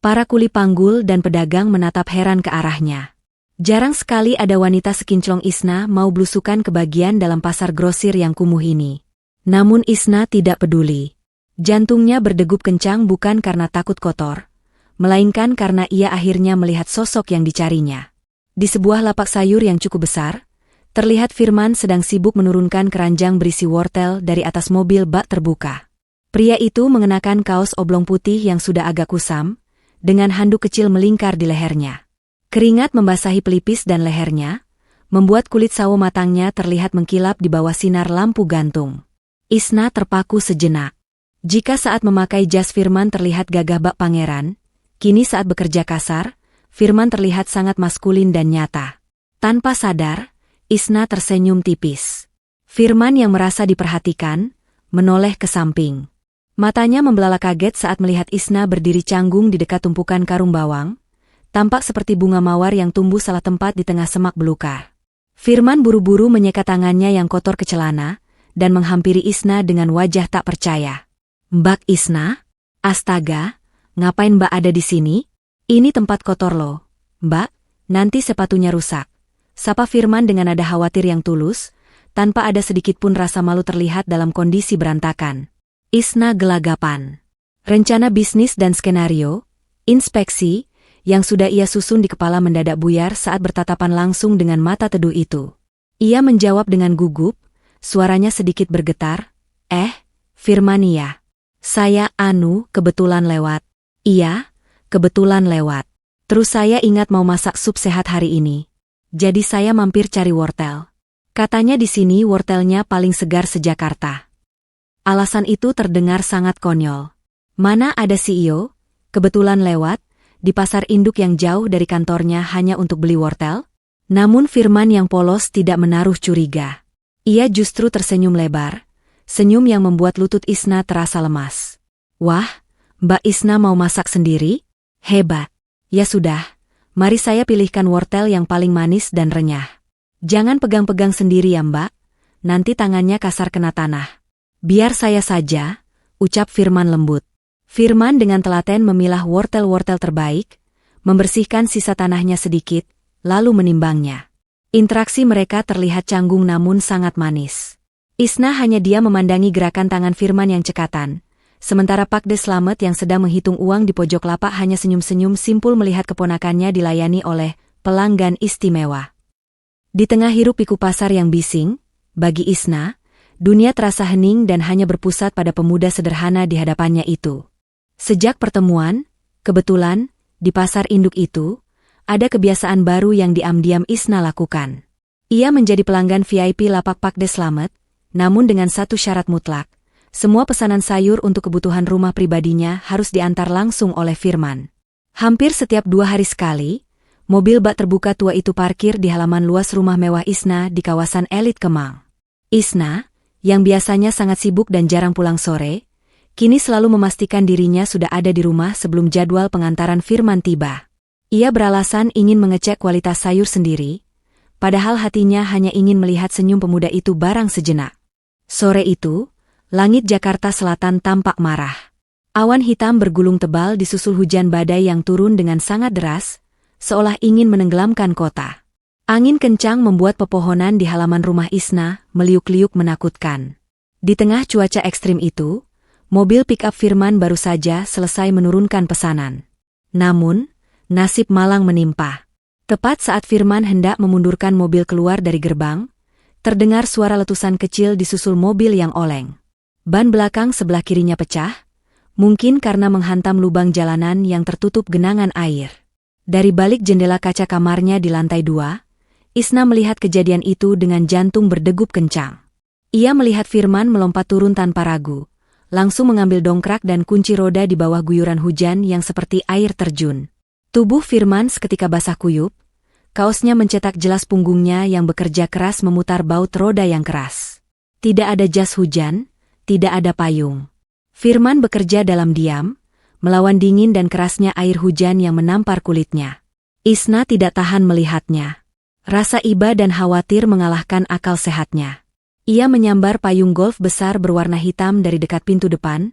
Para kuli panggul dan pedagang menatap heran ke arahnya. Jarang sekali ada wanita sekinclong Isna mau blusukan ke bagian dalam pasar grosir yang kumuh ini. Namun Isna tidak peduli. Jantungnya berdegup kencang bukan karena takut kotor, melainkan karena ia akhirnya melihat sosok yang dicarinya. Di sebuah lapak sayur yang cukup besar, terlihat Firman sedang sibuk menurunkan keranjang berisi wortel dari atas mobil bak terbuka. Pria itu mengenakan kaos oblong putih yang sudah agak kusam, dengan handuk kecil melingkar di lehernya. Keringat membasahi pelipis dan lehernya, membuat kulit sawo matangnya terlihat mengkilap di bawah sinar lampu gantung. Isna terpaku sejenak. Jika saat memakai jas Firman terlihat gagah bak pangeran, kini saat bekerja kasar, Firman terlihat sangat maskulin dan nyata. Tanpa sadar, Isna tersenyum tipis. Firman yang merasa diperhatikan, menoleh ke samping. Matanya membelalak kaget saat melihat Isna berdiri canggung di dekat tumpukan karung bawang, tampak seperti bunga mawar yang tumbuh salah tempat di tengah semak belukar. Firman buru-buru menyeka tangannya yang kotor ke celana, dan menghampiri Isna dengan wajah tak percaya. "Mbak Isna? Astaga, ngapain Mbak ada di sini? Ini tempat kotor loh. Mbak, nanti sepatunya rusak." Sapa Firman dengan nada khawatir yang tulus, tanpa ada sedikit pun rasa malu terlihat dalam kondisi berantakan. Isna gelagapan. Rencana bisnis dan skenario, inspeksi, yang sudah ia susun di kepala mendadak buyar saat bertatapan langsung dengan mata teduh itu. Ia menjawab dengan gugup, suaranya sedikit bergetar, Firmania. Saya kebetulan lewat. Iya, kebetulan lewat. Terus saya ingat mau masak sup sehat hari ini. Jadi saya mampir cari wortel. Katanya di sini wortelnya paling segar se-Jakarta. Alasan itu terdengar sangat konyol. Mana ada CEO, kebetulan lewat, di pasar induk yang jauh dari kantornya hanya untuk beli wortel? Namun Firman yang polos tidak menaruh curiga. Ia justru tersenyum lebar, senyum yang membuat lutut Isna terasa lemas. Wah, Mbak Isna mau masak sendiri? Hebat. Ya sudah. Mari saya pilihkan wortel yang paling manis dan renyah. Jangan pegang-pegang sendiri ya Mbak, nanti tangannya kasar kena tanah. Biar saya saja, ucap Firman lembut. Firman dengan telaten memilah wortel-wortel terbaik, membersihkan sisa tanahnya sedikit, lalu menimbangnya. Interaksi mereka terlihat canggung namun sangat manis. Isna hanya dia memandangi gerakan tangan Firman yang cekatan. Sementara Pak De Slamet yang sedang menghitung uang di pojok lapak hanya senyum-senyum simpul melihat keponakannya dilayani oleh pelanggan istimewa. Di tengah hiruk-pikuk pasar yang bising, bagi Isna, dunia terasa hening dan hanya berpusat pada pemuda sederhana di hadapannya itu. Sejak pertemuan, kebetulan, di pasar induk itu, ada kebiasaan baru yang diam-diam Isna lakukan. Ia menjadi pelanggan VIP lapak Pak De Slamet, namun dengan satu syarat mutlak. Semua pesanan sayur untuk kebutuhan rumah pribadinya harus diantar langsung oleh Firman. Hampir setiap 2 hari sekali, mobil bak terbuka tua itu parkir di halaman luas rumah mewah Isna di kawasan elit Kemang. Isna, yang biasanya sangat sibuk dan jarang pulang sore, kini selalu memastikan dirinya sudah ada di rumah sebelum jadwal pengantaran Firman tiba. Ia beralasan ingin mengecek kualitas sayur sendiri, padahal hatinya hanya ingin melihat senyum pemuda itu barang sejenak. Sore itu, langit Jakarta Selatan tampak marah. Awan hitam bergulung tebal disusul hujan badai yang turun dengan sangat deras, seolah ingin menenggelamkan kota. Angin kencang membuat pepohonan di halaman rumah Isna meliuk-liuk menakutkan. Di tengah cuaca ekstrim itu, mobil pick-up Firman baru saja selesai menurunkan pesanan. Namun, nasib malang menimpa. Tepat saat Firman hendak memundurkan mobil keluar dari gerbang, terdengar suara letusan kecil disusul mobil yang oleng. Ban belakang sebelah kirinya pecah, mungkin karena menghantam lubang jalanan yang tertutup genangan air. Dari balik jendela kaca kamarnya di lantai 2, Isna melihat kejadian itu dengan jantung berdegup kencang. Ia melihat Firman melompat turun tanpa ragu, langsung mengambil dongkrak dan kunci roda di bawah guyuran hujan yang seperti air terjun. Tubuh Firman seketika basah kuyup, kaosnya mencetak jelas punggungnya yang bekerja keras memutar baut roda yang keras. Tidak ada jas hujan, tidak ada payung. Firman bekerja dalam diam, melawan dingin dan kerasnya air hujan yang menampar kulitnya. Isna tidak tahan melihatnya. Rasa iba dan khawatir mengalahkan akal sehatnya. Ia menyambar payung golf besar berwarna hitam dari dekat pintu depan,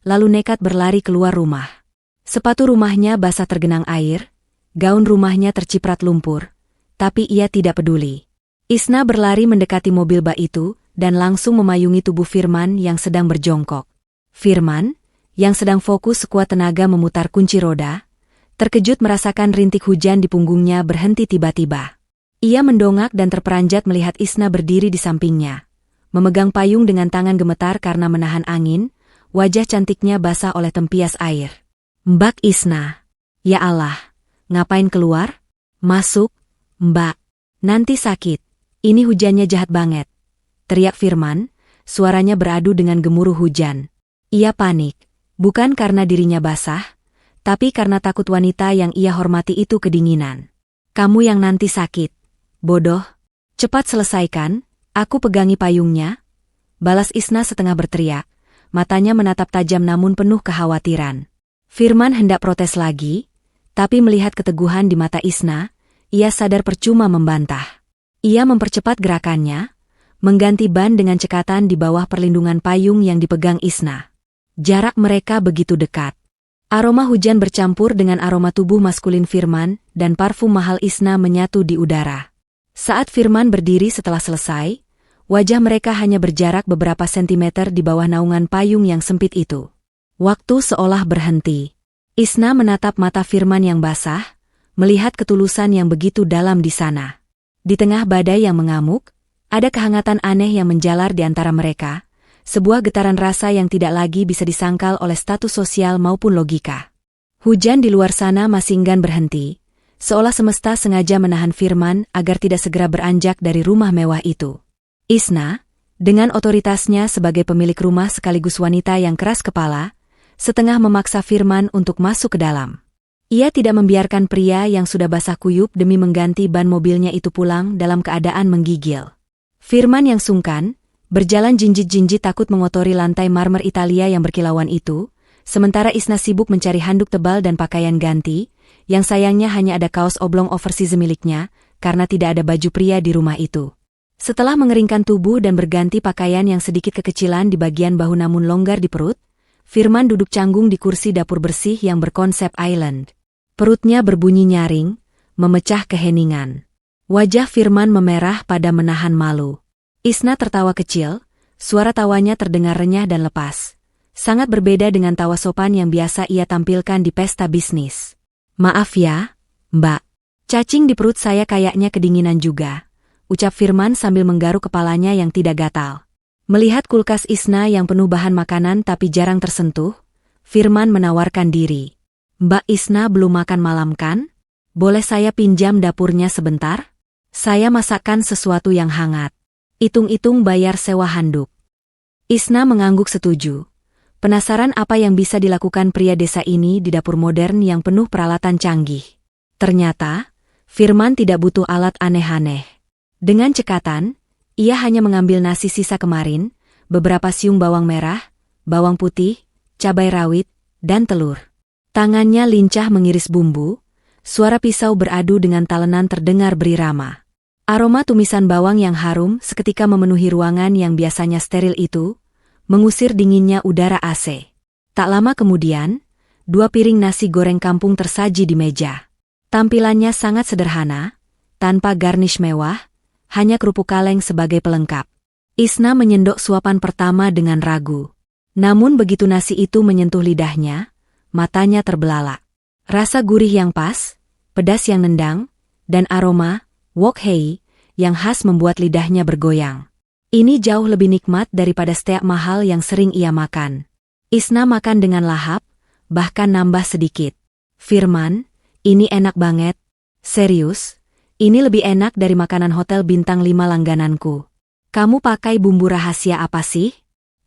lalu nekat berlari keluar rumah. Sepatu rumahnya basah tergenang air, gaun rumahnya terciprat lumpur, tapi ia tidak peduli. Isna berlari mendekati mobil bak itu, dan langsung memayungi tubuh Firman yang sedang berjongkok. Firman, yang sedang fokus sekuat tenaga memutar kunci roda, Terkejut merasakan rintik hujan di punggungnya berhenti tiba-tiba. Ia mendongak dan terperanjat melihat Isna berdiri di sampingnya. Memegang payung dengan tangan gemetar karena menahan angin, wajah cantiknya basah oleh tempias air. "Mbak Isna." "Ya Allah, ngapain keluar?" "Masuk, Mbak. Nanti sakit. Ini hujannya jahat banget," teriak Firman, suaranya beradu dengan gemuruh hujan. Ia panik, bukan karena dirinya basah, tapi karena takut wanita yang ia hormati itu kedinginan. "Kamu yang nanti sakit. Bodoh. Cepat selesaikan, aku pegangi payungnya," balas Isna setengah berteriak, matanya menatap tajam namun penuh kekhawatiran. Firman hendak protes lagi, tapi melihat keteguhan di mata Isna, ia sadar percuma membantah. Ia mempercepat gerakannya, mengganti ban dengan cekatan di bawah perlindungan payung yang dipegang Isna. Jarak mereka begitu dekat. Aroma hujan bercampur dengan aroma tubuh maskulin Firman dan parfum mahal Isna menyatu di udara. Saat Firman berdiri setelah selesai, wajah mereka hanya berjarak beberapa sentimeter di bawah naungan payung yang sempit itu. Waktu seolah berhenti. Isna menatap mata Firman yang basah, melihat ketulusan yang begitu dalam di sana. Di tengah badai yang mengamuk, ada kehangatan aneh yang menjalar di antara mereka, sebuah getaran rasa yang tidak lagi bisa disangkal oleh status sosial maupun logika. Hujan di luar sana masih enggan berhenti, seolah semesta sengaja menahan Firman agar tidak segera beranjak dari rumah mewah itu. Isna, dengan otoritasnya sebagai pemilik rumah sekaligus wanita yang keras kepala, setengah memaksa Firman untuk masuk ke dalam. Ia tidak membiarkan pria yang sudah basah kuyup demi mengganti ban mobilnya itu pulang dalam keadaan menggigil. Firman yang sungkan, berjalan jinjit-jinjit takut mengotori lantai marmer Italia yang berkilauan itu, sementara Isna sibuk mencari handuk tebal dan pakaian ganti, yang sayangnya hanya ada kaos oblong oversize miliknya, karena tidak ada baju pria di rumah itu. Setelah mengeringkan tubuh dan berganti pakaian yang sedikit kekecilan di bagian bahu namun longgar di perut, Firman duduk canggung di kursi dapur bersih yang berkonsep island. Perutnya berbunyi nyaring, memecah keheningan. Wajah Firman memerah pada menahan malu. Isna tertawa kecil, suara tawanya terdengar renyah dan lepas. Sangat berbeda dengan tawa sopan yang biasa ia tampilkan di pesta bisnis. "Maaf ya, Mbak. Cacing di perut saya kayaknya kedinginan juga," ucap Firman sambil menggaruk kepalanya yang tidak gatal. Melihat kulkas Isna yang penuh bahan makanan tapi jarang tersentuh, Firman menawarkan diri. "Mbak Isna belum makan malam kan? Boleh saya pinjam dapurnya sebentar? Saya masakkan sesuatu yang hangat. Hitung-hitung bayar sewa handuk." Isna mengangguk setuju. Penasaran apa yang bisa dilakukan pria desa ini di dapur modern yang penuh peralatan canggih. Ternyata, Firman tidak butuh alat aneh-aneh. Dengan cekatan, ia hanya mengambil nasi sisa kemarin, beberapa siung bawang merah, bawang putih, cabai rawit, dan telur. Tangannya lincah mengiris bumbu, suara pisau beradu dengan talenan terdengar berirama. Aroma tumisan bawang yang harum seketika memenuhi ruangan yang biasanya steril itu, mengusir dinginnya udara AC. Tak lama kemudian, 2 piring nasi goreng kampung tersaji di meja. Tampilannya sangat sederhana, tanpa garnish mewah, hanya kerupuk kaleng sebagai pelengkap. Isna menyendok suapan pertama dengan ragu. Namun begitu nasi itu menyentuh lidahnya, matanya terbelalak. Rasa gurih yang pas, pedas yang nendang, dan aroma wok hei yang khas membuat lidahnya bergoyang. Ini jauh lebih nikmat daripada steak mahal yang sering ia makan. Isna makan dengan lahap, bahkan nambah sedikit. "Firman, ini enak banget. Serius, ini lebih enak dari makanan hotel bintang 5 langgananku. Kamu pakai bumbu rahasia apa sih?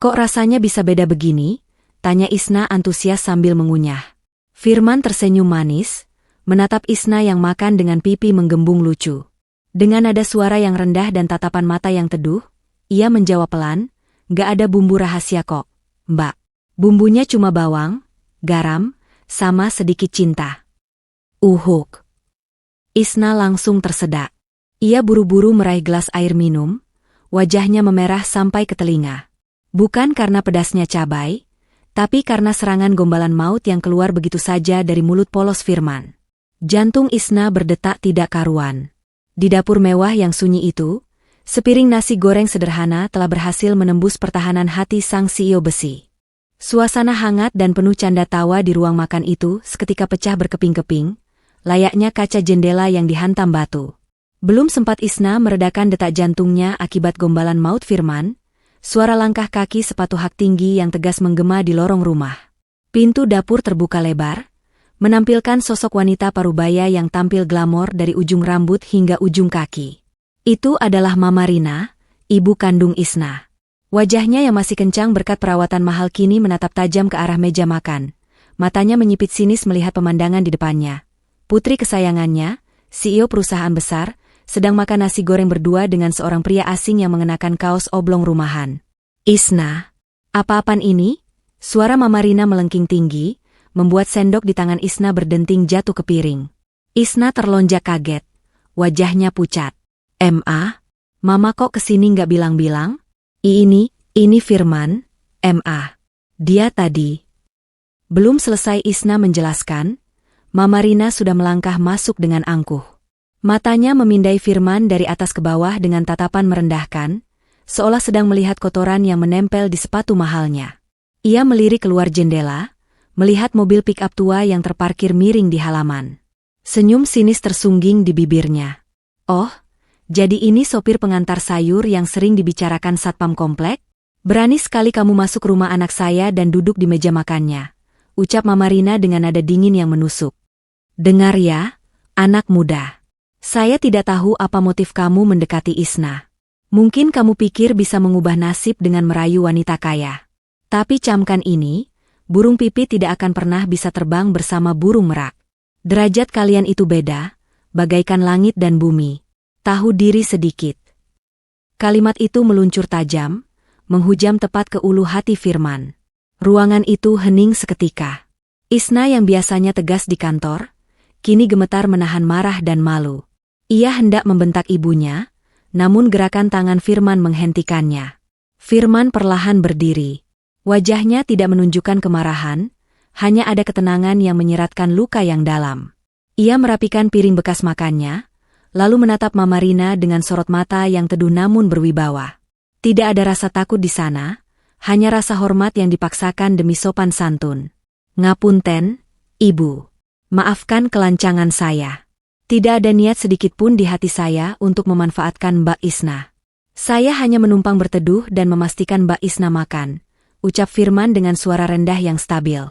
Kok rasanya bisa beda begini?" tanya Isna antusias sambil mengunyah. Firman tersenyum manis, menatap Isna yang makan dengan pipi menggembung lucu. Dengan nada suara yang rendah dan tatapan mata yang teduh, ia menjawab pelan, "Gak ada bumbu rahasia kok, Mbak. Bumbunya cuma bawang, garam, sama sedikit cinta." Uhuk. Isna langsung tersedak. Ia buru-buru meraih gelas air minum, wajahnya memerah sampai ke telinga. Bukan karena pedasnya cabai, tapi karena serangan gombalan maut yang keluar begitu saja dari mulut polos Firman. Jantung Isna berdetak tidak karuan. Di dapur mewah yang sunyi itu, sepiring nasi goreng sederhana telah berhasil menembus pertahanan hati sang CEO besi. Suasana hangat dan penuh canda tawa di ruang makan itu seketika pecah berkeping-keping, layaknya kaca jendela yang dihantam batu. Belum sempat Isna meredakan detak jantungnya akibat gombalan maut Firman, suara langkah kaki sepatu hak tinggi yang tegas menggema di lorong rumah. Pintu dapur terbuka lebar, menampilkan sosok wanita parubaya yang tampil glamor dari ujung rambut hingga ujung kaki. Itu adalah Mama Rina, ibu kandung Isna. Wajahnya yang masih kencang berkat perawatan mahal kini menatap tajam ke arah meja makan. Matanya menyipit sinis melihat pemandangan di depannya. Putri kesayangannya, CEO perusahaan besar, sedang makan nasi goreng berdua dengan seorang pria asing yang mengenakan kaos oblong rumahan. Isna, apa-apaan ini? Suara Mama Rina melengking tinggi, membuat sendok di tangan Isna berdenting jatuh ke piring. Isna terlonjak kaget. Wajahnya pucat. "Ma, Mama kok kesini nggak bilang-bilang?" Ini Firman, Ma. Dia tadi." Belum selesai Isna menjelaskan, Mama Rina sudah melangkah masuk dengan angkuh. Matanya memindai Firman dari atas ke bawah dengan tatapan merendahkan, seolah sedang melihat kotoran yang menempel di sepatu mahalnya. Ia melirik keluar jendela, melihat mobil pick-up tua yang terparkir miring di halaman. Senyum sinis tersungging di bibirnya. "Oh, jadi ini sopir pengantar sayur yang sering dibicarakan satpam komplek? Berani sekali kamu masuk rumah anak saya dan duduk di meja makannya," ucap Mama Rina dengan nada dingin yang menusuk. "Dengar ya, anak muda. Saya tidak tahu apa motif kamu mendekati Isna. Mungkin kamu pikir bisa mengubah nasib dengan merayu wanita kaya. Tapi camkan ini, burung pipit tidak akan pernah bisa terbang bersama burung merak. Derajat kalian itu beda, bagaikan langit dan bumi. Tahu diri sedikit." Kalimat itu meluncur tajam, menghujam tepat ke ulu hati Firman. Ruangan itu hening seketika. Isna yang biasanya tegas di kantor, kini gemetar menahan marah dan malu. Ia hendak membentak ibunya, namun gerakan tangan Firman menghentikannya. Firman perlahan berdiri. Wajahnya tidak menunjukkan kemarahan, hanya ada ketenangan yang menyeratkan luka yang dalam. Ia merapikan piring bekas makannya, lalu menatap Mama Rina dengan sorot mata yang teduh namun berwibawa. Tidak ada rasa takut di sana, hanya rasa hormat yang dipaksakan demi sopan santun. "Ngapunten, Ibu. Maafkan kelancangan saya. Tidak ada niat sedikit pun di hati saya untuk memanfaatkan Mbak Isna. Saya hanya menumpang berteduh dan memastikan Mbak Isna makan," ucap Firman dengan suara rendah yang stabil.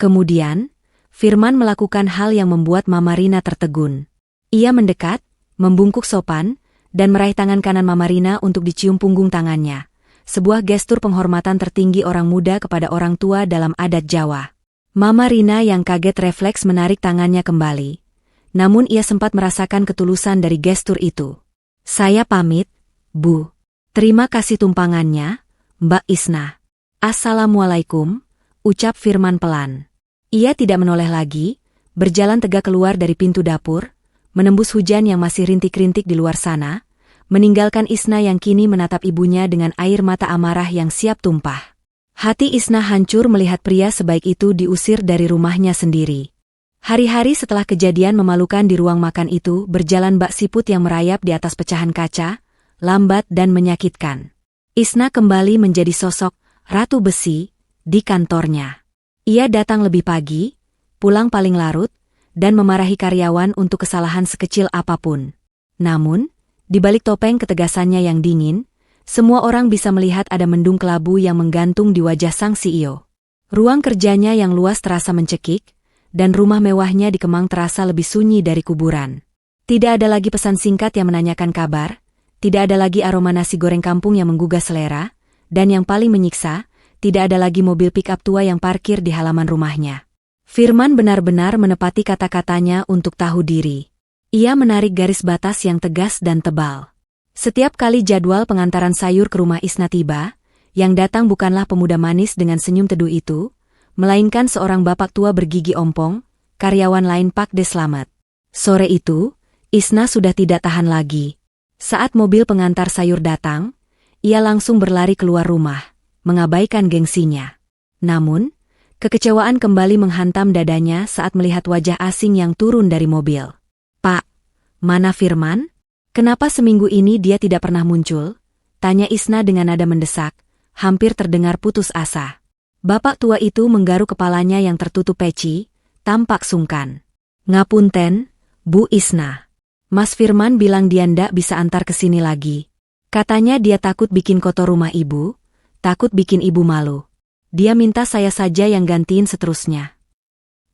Kemudian, Firman melakukan hal yang membuat Mama Rina tertegun. Ia mendekat, membungkuk sopan, dan meraih tangan kanan Mama Rina untuk dicium punggung tangannya. Sebuah gestur penghormatan tertinggi orang muda kepada orang tua dalam adat Jawa. Mama Rina yang kaget refleks menarik tangannya kembali. Namun ia sempat merasakan ketulusan dari gestur itu. "Saya pamit, Bu. Terima kasih tumpangannya, Mbak Isna." "Assalamualaikum," ucap Firman pelan. Ia tidak menoleh lagi, berjalan tegak keluar dari pintu dapur, menembus hujan yang masih rintik-rintik di luar sana, meninggalkan Isna yang kini menatap ibunya dengan air mata amarah yang siap tumpah. Hati Isna hancur melihat pria sebaik itu diusir dari rumahnya sendiri. Hari-hari setelah kejadian memalukan di ruang makan itu berjalan bak siput yang merayap di atas pecahan kaca, lambat dan menyakitkan. Isna kembali menjadi sosok ratu besi di kantornya. Ia datang lebih pagi, pulang paling larut, dan memarahi karyawan untuk kesalahan sekecil apapun. Namun, di balik topeng ketegasannya yang dingin, semua orang bisa melihat ada mendung kelabu yang menggantung di wajah sang CEO. Ruang kerjanya yang luas terasa mencekik, dan rumah mewahnya di Kemang terasa lebih sunyi dari kuburan. Tidak ada lagi pesan singkat yang menanyakan kabar, tidak ada lagi aroma nasi goreng kampung yang menggugah selera, dan yang paling menyiksa, tidak ada lagi mobil pick-up tua yang parkir di halaman rumahnya. Firman benar-benar menepati kata-katanya untuk tahu diri. Ia menarik garis batas yang tegas dan tebal. Setiap kali jadwal pengantaran sayur ke rumah Isna tiba, yang datang bukanlah pemuda manis dengan senyum teduh itu, melainkan seorang bapak tua bergigi ompong, karyawan lain Pak De Slamet. Sore itu, Isna sudah tidak tahan lagi. Saat mobil pengantar sayur datang, ia langsung berlari keluar rumah, mengabaikan gengsinya. Namun, kekecewaan kembali menghantam dadanya saat melihat wajah asing yang turun dari mobil. "Pak, mana Firman? Kenapa seminggu ini dia tidak pernah muncul?" tanya Isna dengan nada mendesak, hampir terdengar putus asa. Bapak tua itu menggaruk kepalanya yang tertutup peci, tampak sungkan. Ngapunten, Bu Isna. Mas Firman bilang dia ndak bisa antar ke sini lagi. Katanya dia takut bikin kotor rumah ibu, takut bikin ibu malu. Dia minta saya saja yang gantiin seterusnya.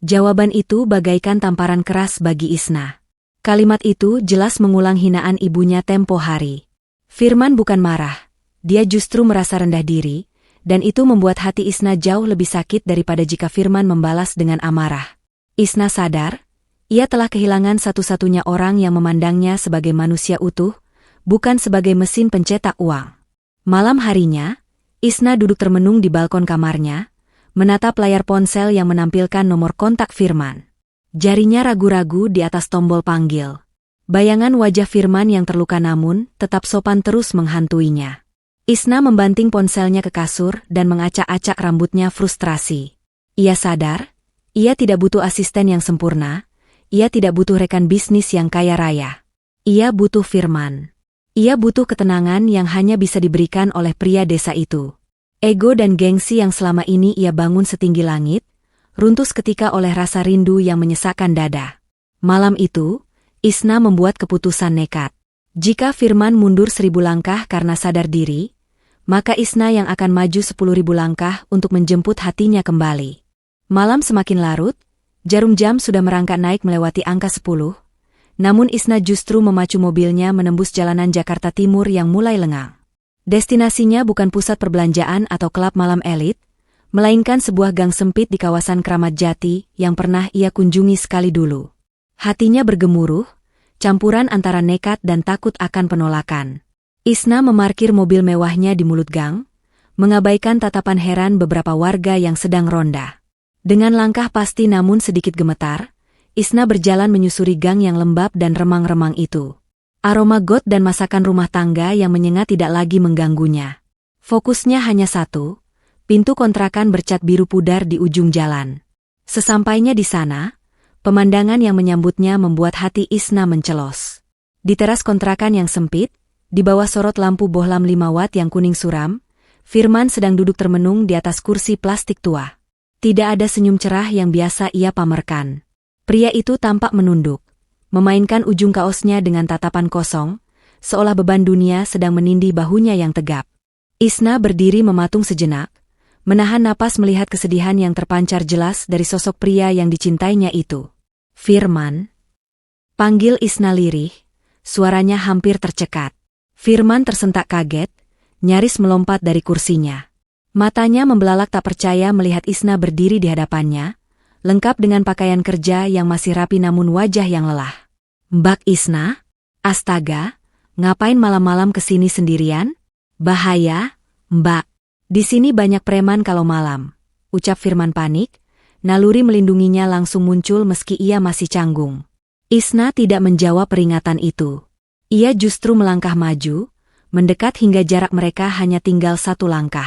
Jawaban itu bagaikan tamparan keras bagi Isna. Kalimat itu jelas mengulang hinaan ibunya tempo hari. Firman bukan marah, dia justru merasa rendah diri, dan itu membuat hati Isna jauh lebih sakit daripada jika Firman membalas dengan amarah. Isna sadar, ia telah kehilangan satu-satunya orang yang memandangnya sebagai manusia utuh, bukan sebagai mesin pencetak uang. Malam harinya, Isna duduk termenung di balkon kamarnya, menatap layar ponsel yang menampilkan nomor kontak Firman. Jarinya ragu-ragu di atas tombol panggil. Bayangan wajah Firman yang terluka namun tetap sopan terus menghantuinya. Isna membanting ponselnya ke kasur dan mengacak-acak rambutnya frustrasi. Ia sadar, ia tidak butuh asisten yang sempurna, ia tidak butuh rekan bisnis yang kaya raya. Ia butuh Firman. Ia butuh ketenangan yang hanya bisa diberikan oleh pria desa itu. Ego dan gengsi yang selama ini ia bangun setinggi langit, runtuh seketika oleh rasa rindu yang menyesakkan dada. Malam itu, Isna membuat keputusan nekat. Jika Firman mundur 1000 langkah karena sadar diri, maka Isna yang akan maju 10.000 langkah untuk menjemput hatinya kembali. Malam semakin larut, jarum jam sudah merangkak naik melewati angka 10, namun Isna justru memacu mobilnya menembus jalanan Jakarta Timur yang mulai lengang. Destinasinya bukan pusat perbelanjaan atau klub malam elit, melainkan sebuah gang sempit di kawasan Kramat Jati yang pernah ia kunjungi sekali dulu. Hatinya bergemuruh, campuran antara nekat dan takut akan penolakan. Isna memarkir mobil mewahnya di mulut gang, mengabaikan tatapan heran beberapa warga yang sedang ronda. Dengan langkah pasti namun sedikit gemetar, Isna berjalan menyusuri gang yang lembab dan remang-remang itu. Aroma got dan masakan rumah tangga yang menyengat tidak lagi mengganggunya. Fokusnya hanya satu, pintu kontrakan bercat biru pudar di ujung jalan. Sesampainya di sana, pemandangan yang menyambutnya membuat hati Isna mencelos. Di teras kontrakan yang sempit, di bawah sorot lampu bohlam 5 watt yang kuning suram, Firman sedang duduk termenung di atas kursi plastik tua. Tidak ada senyum cerah yang biasa ia pamerkan. Pria itu tampak menunduk, memainkan ujung kaosnya dengan tatapan kosong, seolah beban dunia sedang menindih bahunya yang tegap. Isna berdiri mematung sejenak, menahan napas melihat kesedihan yang terpancar jelas dari sosok pria yang dicintainya itu. Firman, panggil Isna lirih, suaranya hampir tercekat. Firman tersentak kaget, nyaris melompat dari kursinya. Matanya membelalak tak percaya melihat Isna berdiri di hadapannya, lengkap dengan pakaian kerja yang masih rapi namun wajah yang lelah. Mbak Isna? Astaga, ngapain malam-malam kesini sendirian? Bahaya, Mbak. Di sini banyak preman kalau malam, ucap Firman panik, naluri melindunginya langsung muncul meski ia masih canggung. Isna tidak menjawab peringatan itu. Ia justru melangkah maju, mendekat hingga jarak mereka hanya tinggal 1 langkah.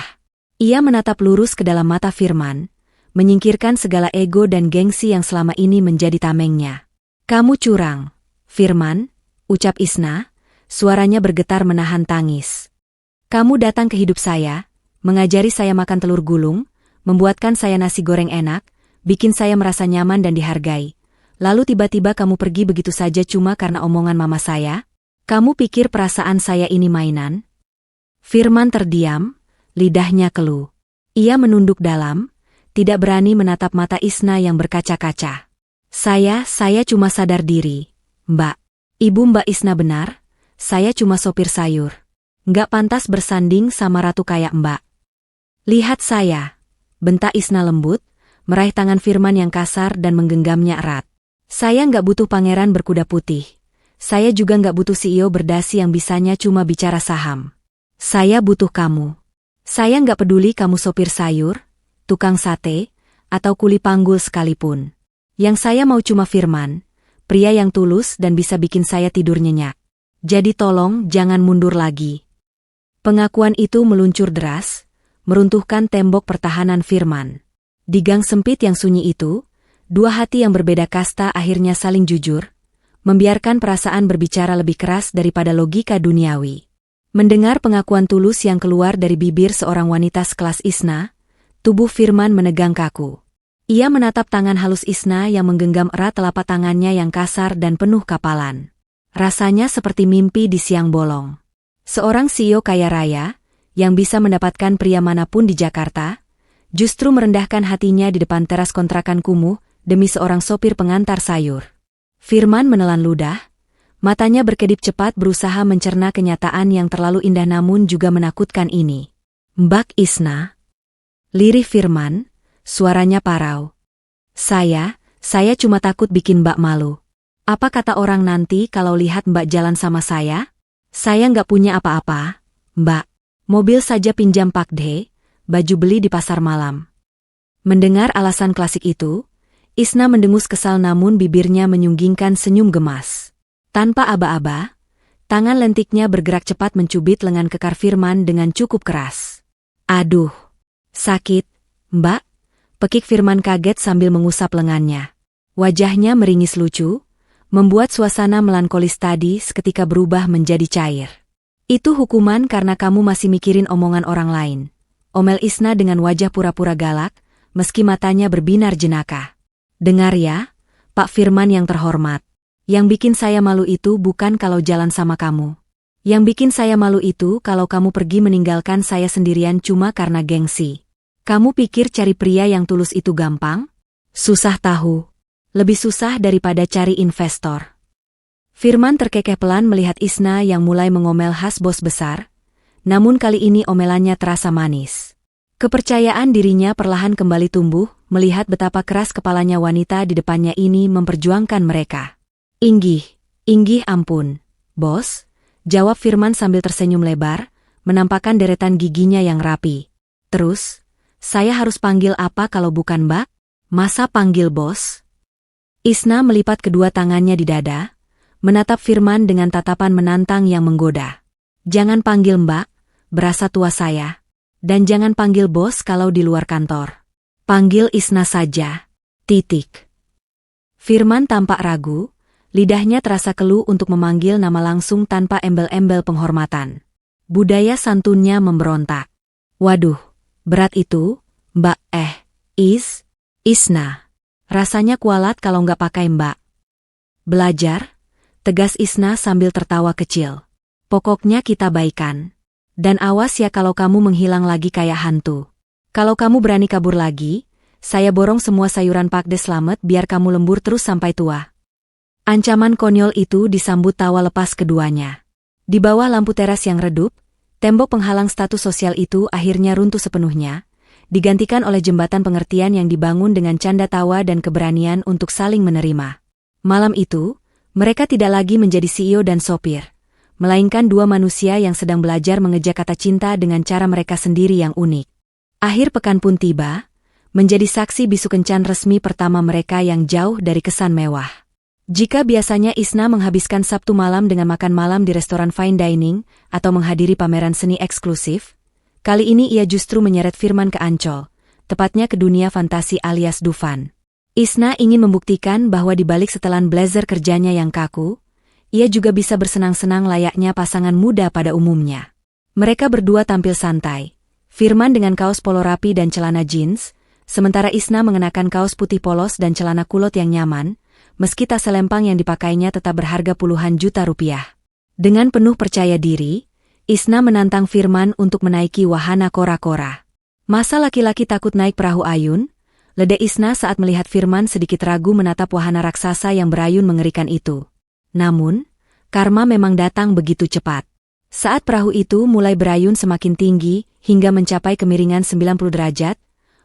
Ia menatap lurus ke dalam mata Firman, menyingkirkan segala ego dan gengsi yang selama ini menjadi tamengnya. Kamu curang, Firman, ucap Isna, suaranya bergetar menahan tangis. Kamu datang ke hidup saya, mengajari saya makan telur gulung, membuatkan saya nasi goreng enak, bikin saya merasa nyaman dan dihargai. Lalu tiba-tiba kamu pergi begitu saja cuma karena omongan mama saya? Kamu pikir perasaan saya ini mainan? Firman terdiam, lidahnya keluh. Ia menunduk dalam, tidak berani menatap mata Isna yang berkaca-kaca. Saya cuma sadar diri, Mbak. Ibu Mbak Isna benar, saya cuma sopir sayur. Nggak pantas bersanding sama ratu kayak Mbak. Lihat saya, bentak Isna lembut, meraih tangan Firman yang kasar dan menggenggamnya erat. Saya nggak butuh pangeran berkuda putih. Saya juga nggak butuh CEO berdasi yang bisanya cuma bicara saham. Saya butuh kamu. Saya nggak peduli kamu sopir sayur, tukang sate, atau kuli panggul sekalipun. Yang saya mau cuma Firman, pria yang tulus dan bisa bikin saya tidur nyenyak. Jadi tolong jangan mundur lagi. Pengakuan itu meluncur deras, meruntuhkan tembok pertahanan Firman. Di gang sempit yang sunyi itu, 2 hati yang berbeda kasta akhirnya saling jujur, membiarkan perasaan berbicara lebih keras daripada logika duniawi. Mendengar pengakuan tulus yang keluar dari bibir seorang wanita sekelas Isna, Tubuh Firman menegang kaku. Ia menatap tangan halus Isna yang menggenggam erat telapak tangannya yang kasar dan penuh kapalan. Rasanya seperti mimpi di siang bolong. Seorang CEO kaya raya, yang bisa mendapatkan pria manapun di Jakarta, justru merendahkan hatinya di depan teras kontrakan kumuh demi seorang sopir pengantar sayur. Firman menelan ludah, matanya berkedip cepat berusaha mencerna kenyataan yang terlalu indah namun juga menakutkan ini. "Mbak Isna?" Lirih Firman, suaranya parau. Saya cuma takut bikin Mbak malu. Apa kata orang nanti kalau lihat Mbak jalan sama saya? Saya nggak punya apa-apa, Mbak. Mobil saja pinjam pakde, baju beli di pasar malam." Mendengar alasan klasik itu, Isna mendengus kesal namun bibirnya menyunggingkan senyum gemas. Tanpa aba-aba, tangan lentiknya bergerak cepat mencubit lengan kekar Firman dengan cukup keras. "Aduh, sakit, Mbak," pekik Firman kaget sambil mengusap lengannya. Wajahnya meringis lucu, membuat suasana melankolis tadi seketika berubah menjadi cair. "Itu hukuman karena kamu masih mikirin omongan orang lain," omel Isna dengan wajah pura-pura galak, meski matanya berbinar jenaka. "Dengar ya, Pak Firman yang terhormat. Yang bikin saya malu itu bukan kalau jalan sama kamu. Yang bikin saya malu itu kalau kamu pergi meninggalkan saya sendirian cuma karena gengsi. Kamu pikir cari pria yang tulus itu gampang? Susah tahu. Lebih susah daripada cari investor." Firman terkekeh pelan melihat Isna yang mulai mengomel khas bos besar, namun kali ini omelannya terasa manis. Kepercayaan dirinya perlahan kembali tumbuh, melihat betapa keras kepalanya wanita di depannya ini memperjuangkan mereka. Inggih ampun, bos," jawab Firman sambil tersenyum lebar, menampakkan deretan giginya yang rapi. "Terus, saya harus panggil apa kalau bukan Mbak? Masa panggil bos?" Isna melipat kedua tangannya di dada, menatap Firman dengan tatapan menantang yang menggoda. "Jangan panggil Mbak, berasa tua saya. Dan jangan panggil bos kalau di luar kantor. Panggil Isna saja. Titik." Firman tampak ragu, lidahnya terasa keluh untuk memanggil nama langsung tanpa embel-embel penghormatan. Budaya santunnya memberontak. "Waduh, berat itu, Mbak, Isna. Rasanya kualat kalau nggak pakai Mbak." "Belajar," tegas Isna sambil tertawa kecil. "Pokoknya kita baikan. Dan awas ya kalau kamu menghilang lagi kayak hantu. Kalau kamu berani kabur lagi, saya borong semua sayuran pakde slamet biar kamu lembur terus sampai tua." Ancaman konyol itu disambut tawa lepas keduanya. Di bawah lampu teras yang redup, tembok penghalang status sosial itu akhirnya runtuh sepenuhnya, digantikan oleh jembatan pengertian yang dibangun dengan canda tawa dan keberanian untuk saling menerima. Malam itu, mereka tidak lagi menjadi CEO dan sopir, melainkan dua manusia yang sedang belajar mengejar kata cinta dengan cara mereka sendiri yang unik. Akhir pekan pun tiba, menjadi saksi bisu kencan resmi pertama mereka yang jauh dari kesan mewah. Jika biasanya Isna menghabiskan Sabtu malam dengan makan malam di restoran fine dining atau menghadiri pameran seni eksklusif, kali ini ia justru menyeret Firman ke Ancol, tepatnya ke dunia fantasi alias Dufan. Isna ingin membuktikan bahwa di balik setelan blazer kerjanya yang kaku, ia juga bisa bersenang-senang layaknya pasangan muda pada umumnya. Mereka berdua tampil santai, Firman dengan kaos polo rapi dan celana jeans, sementara Isna mengenakan kaos putih polos dan celana kulot yang nyaman, meski tas selempang yang dipakainya tetap berharga puluhan juta rupiah. Dengan penuh percaya diri, Isna menantang Firman untuk menaiki wahana kora-kora. "Masa laki-laki takut naik perahu ayun?" Lede Isna saat melihat Firman sedikit ragu menatap wahana raksasa yang berayun mengerikan itu. Namun, karma memang datang begitu cepat. Saat perahu itu mulai berayun semakin tinggi hingga mencapai kemiringan 90 derajat,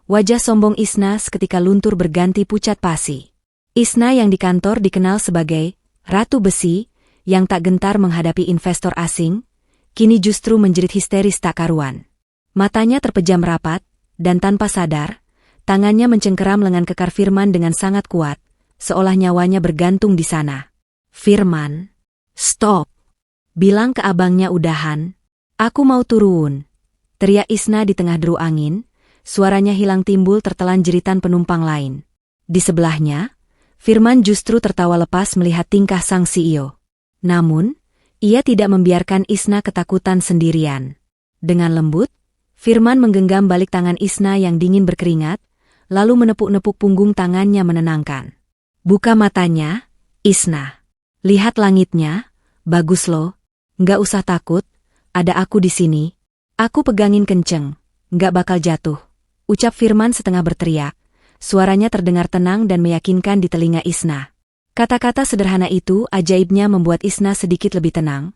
wajah sombong Isna seketika luntur berganti pucat pasi. Isna yang di kantor dikenal sebagai Ratu Besi, yang tak gentar menghadapi investor asing, kini justru menjerit histeris tak karuan. Matanya terpejam rapat, dan tanpa sadar, tangannya mencengkeram lengan kekar Firman dengan sangat kuat, seolah nyawanya bergantung di sana. "Firman, stop! Bilang ke abangnya udahan. Aku mau turun," teriak Isna di tengah deru angin, suaranya hilang timbul tertelan jeritan penumpang lain. Di sebelahnya, Firman justru tertawa lepas melihat tingkah sang CEO. Namun, ia tidak membiarkan Isna ketakutan sendirian. Dengan lembut, Firman menggenggam balik tangan Isna yang dingin berkeringat, lalu menepuk-nepuk punggung tangannya menenangkan. Buka matanya, Isna. Lihat langitnya, bagus loh. Nggak usah takut, ada aku di sini. Aku pegangin kenceng, nggak bakal jatuh. Ucap Firman setengah berteriak. Suaranya terdengar tenang dan meyakinkan di telinga Isna. Kata-kata sederhana itu ajaibnya membuat Isna sedikit lebih tenang,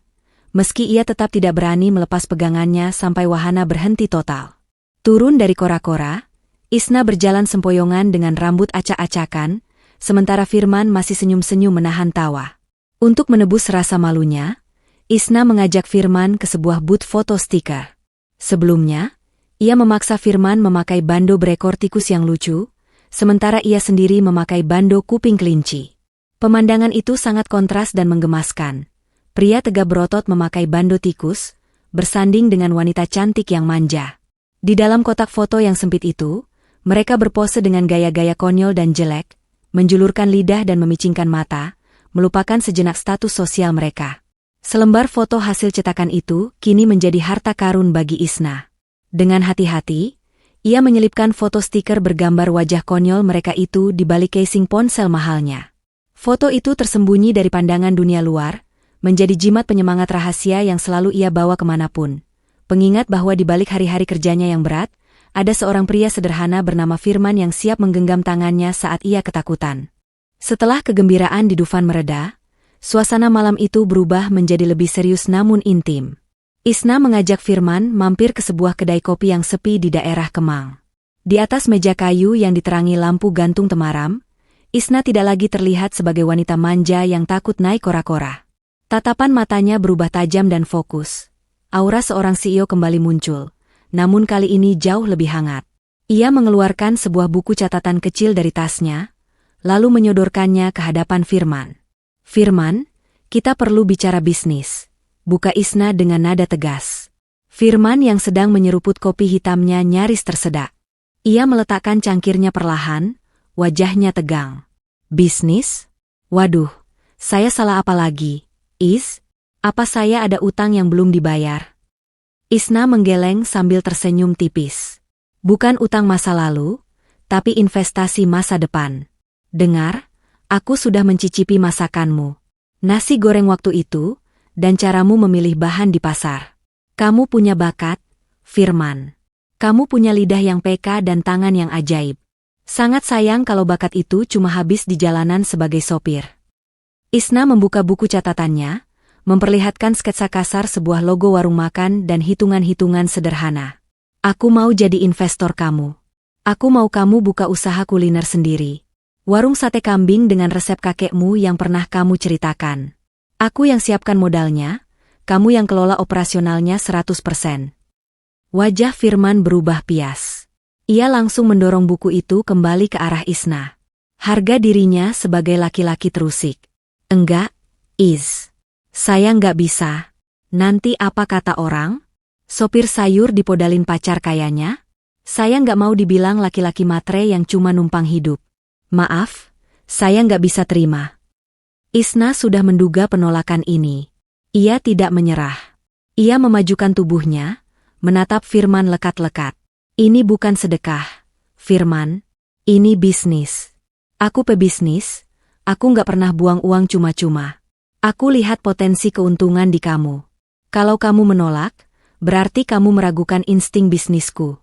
meski ia tetap tidak berani melepas pegangannya sampai wahana berhenti total. Turun dari kora-kora, Isna berjalan sempoyongan dengan rambut acak-acakan, sementara Firman masih senyum-senyum menahan tawa. Untuk menebus rasa malunya, Isna mengajak Firman ke sebuah booth foto stiker. Sebelumnya, ia memaksa Firman memakai bando berekor tikus yang lucu, sementara ia sendiri memakai bando kuping kelinci. Pemandangan itu sangat kontras dan menggemaskan. Pria tegap berotot memakai bando tikus, bersanding dengan wanita cantik yang manja. Di dalam kotak foto yang sempit itu, mereka berpose dengan gaya-gaya konyol dan jelek, menjulurkan lidah dan memicingkan mata, melupakan sejenak status sosial mereka. Selembar foto hasil cetakan itu kini menjadi harta karun bagi Isna. Dengan hati-hati, ia menyelipkan foto stiker bergambar wajah konyol mereka itu di balik casing ponsel mahalnya. Foto itu tersembunyi dari pandangan dunia luar, menjadi jimat penyemangat rahasia yang selalu ia bawa kemanapun. Pengingat bahwa di balik hari-hari kerjanya yang berat, ada seorang pria sederhana bernama Firman yang siap menggenggam tangannya saat ia ketakutan. Setelah kegembiraan di Dufan mereda, suasana malam itu berubah menjadi lebih serius namun intim. Isna mengajak Firman mampir ke sebuah kedai kopi yang sepi di daerah Kemang. Di atas meja kayu yang diterangi lampu gantung temaram, Isna tidak lagi terlihat sebagai wanita manja yang takut naik kora-kora. Tatapan matanya berubah tajam dan fokus. Aura seorang CEO kembali muncul, namun kali ini jauh lebih hangat. Ia mengeluarkan sebuah buku catatan kecil dari tasnya, lalu menyodorkannya ke hadapan Firman. Firman, kita perlu bicara bisnis. Buka Isna dengan nada tegas. Firman yang sedang menyeruput kopi hitamnya nyaris tersedak. Ia meletakkan cangkirnya perlahan, wajahnya tegang. Bisnis? Waduh, saya salah apa lagi? Apa saya ada utang yang belum dibayar? Isna menggeleng sambil tersenyum tipis. Bukan utang masa lalu, tapi investasi masa depan. Dengar, aku sudah mencicipi masakanmu. Nasi goreng waktu itu, dan caramu memilih bahan di pasar. Kamu punya bakat, Firman. Kamu punya lidah yang peka dan tangan yang ajaib. Sangat sayang kalau bakat itu cuma habis di jalanan sebagai sopir. Isna membuka buku catatannya, memperlihatkan sketsa kasar sebuah logo warung makan dan hitungan-hitungan sederhana. Aku mau jadi investor kamu. Aku mau kamu buka usaha kuliner sendiri. Warung sate kambing dengan resep kakekmu yang pernah kamu ceritakan. Aku yang siapkan modalnya, kamu yang kelola operasionalnya 100%. Wajah Firman berubah pias. Ia langsung mendorong buku itu kembali ke arah Isna. Harga dirinya sebagai laki-laki terusik. Enggak, saya nggak bisa. Nanti apa kata orang? Sopir sayur dipodalin pacar kayaknya? Saya nggak mau dibilang laki-laki matre yang cuma numpang hidup. Maaf, saya nggak bisa terima. Isna sudah menduga penolakan ini. Ia tidak menyerah. Ia memajukan tubuhnya, menatap Firman lekat-lekat. Ini bukan sedekah, Firman. Ini bisnis. Aku pebisnis, aku nggak pernah buang uang cuma-cuma. Aku lihat potensi keuntungan di kamu. Kalau kamu menolak, berarti kamu meragukan insting bisnisku.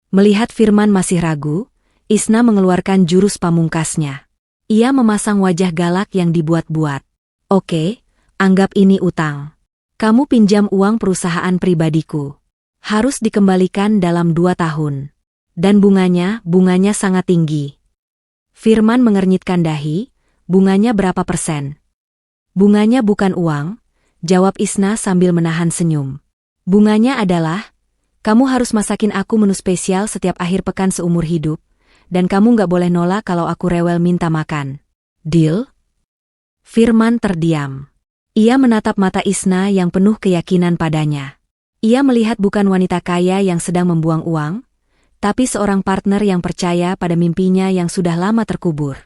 Melihat Firman masih ragu, Isna mengeluarkan jurus pamungkasnya. Ia memasang wajah galak yang dibuat-buat. Oke, anggap ini utang. Kamu pinjam uang perusahaan pribadiku. Harus dikembalikan dalam 2 tahun. Dan bunganya sangat tinggi. Firman mengernyitkan dahi, bunganya berapa persen? Bunganya bukan uang, jawab Isna sambil menahan senyum. Bunganya adalah, kamu harus masakin aku menu spesial setiap akhir pekan seumur hidup. Dan kamu nggak boleh nolak kalau aku rewel minta makan. Deal? Firman terdiam. Ia menatap mata Isna yang penuh keyakinan padanya. Ia melihat bukan wanita kaya yang sedang membuang uang, tapi seorang partner yang percaya pada mimpinya yang sudah lama terkubur.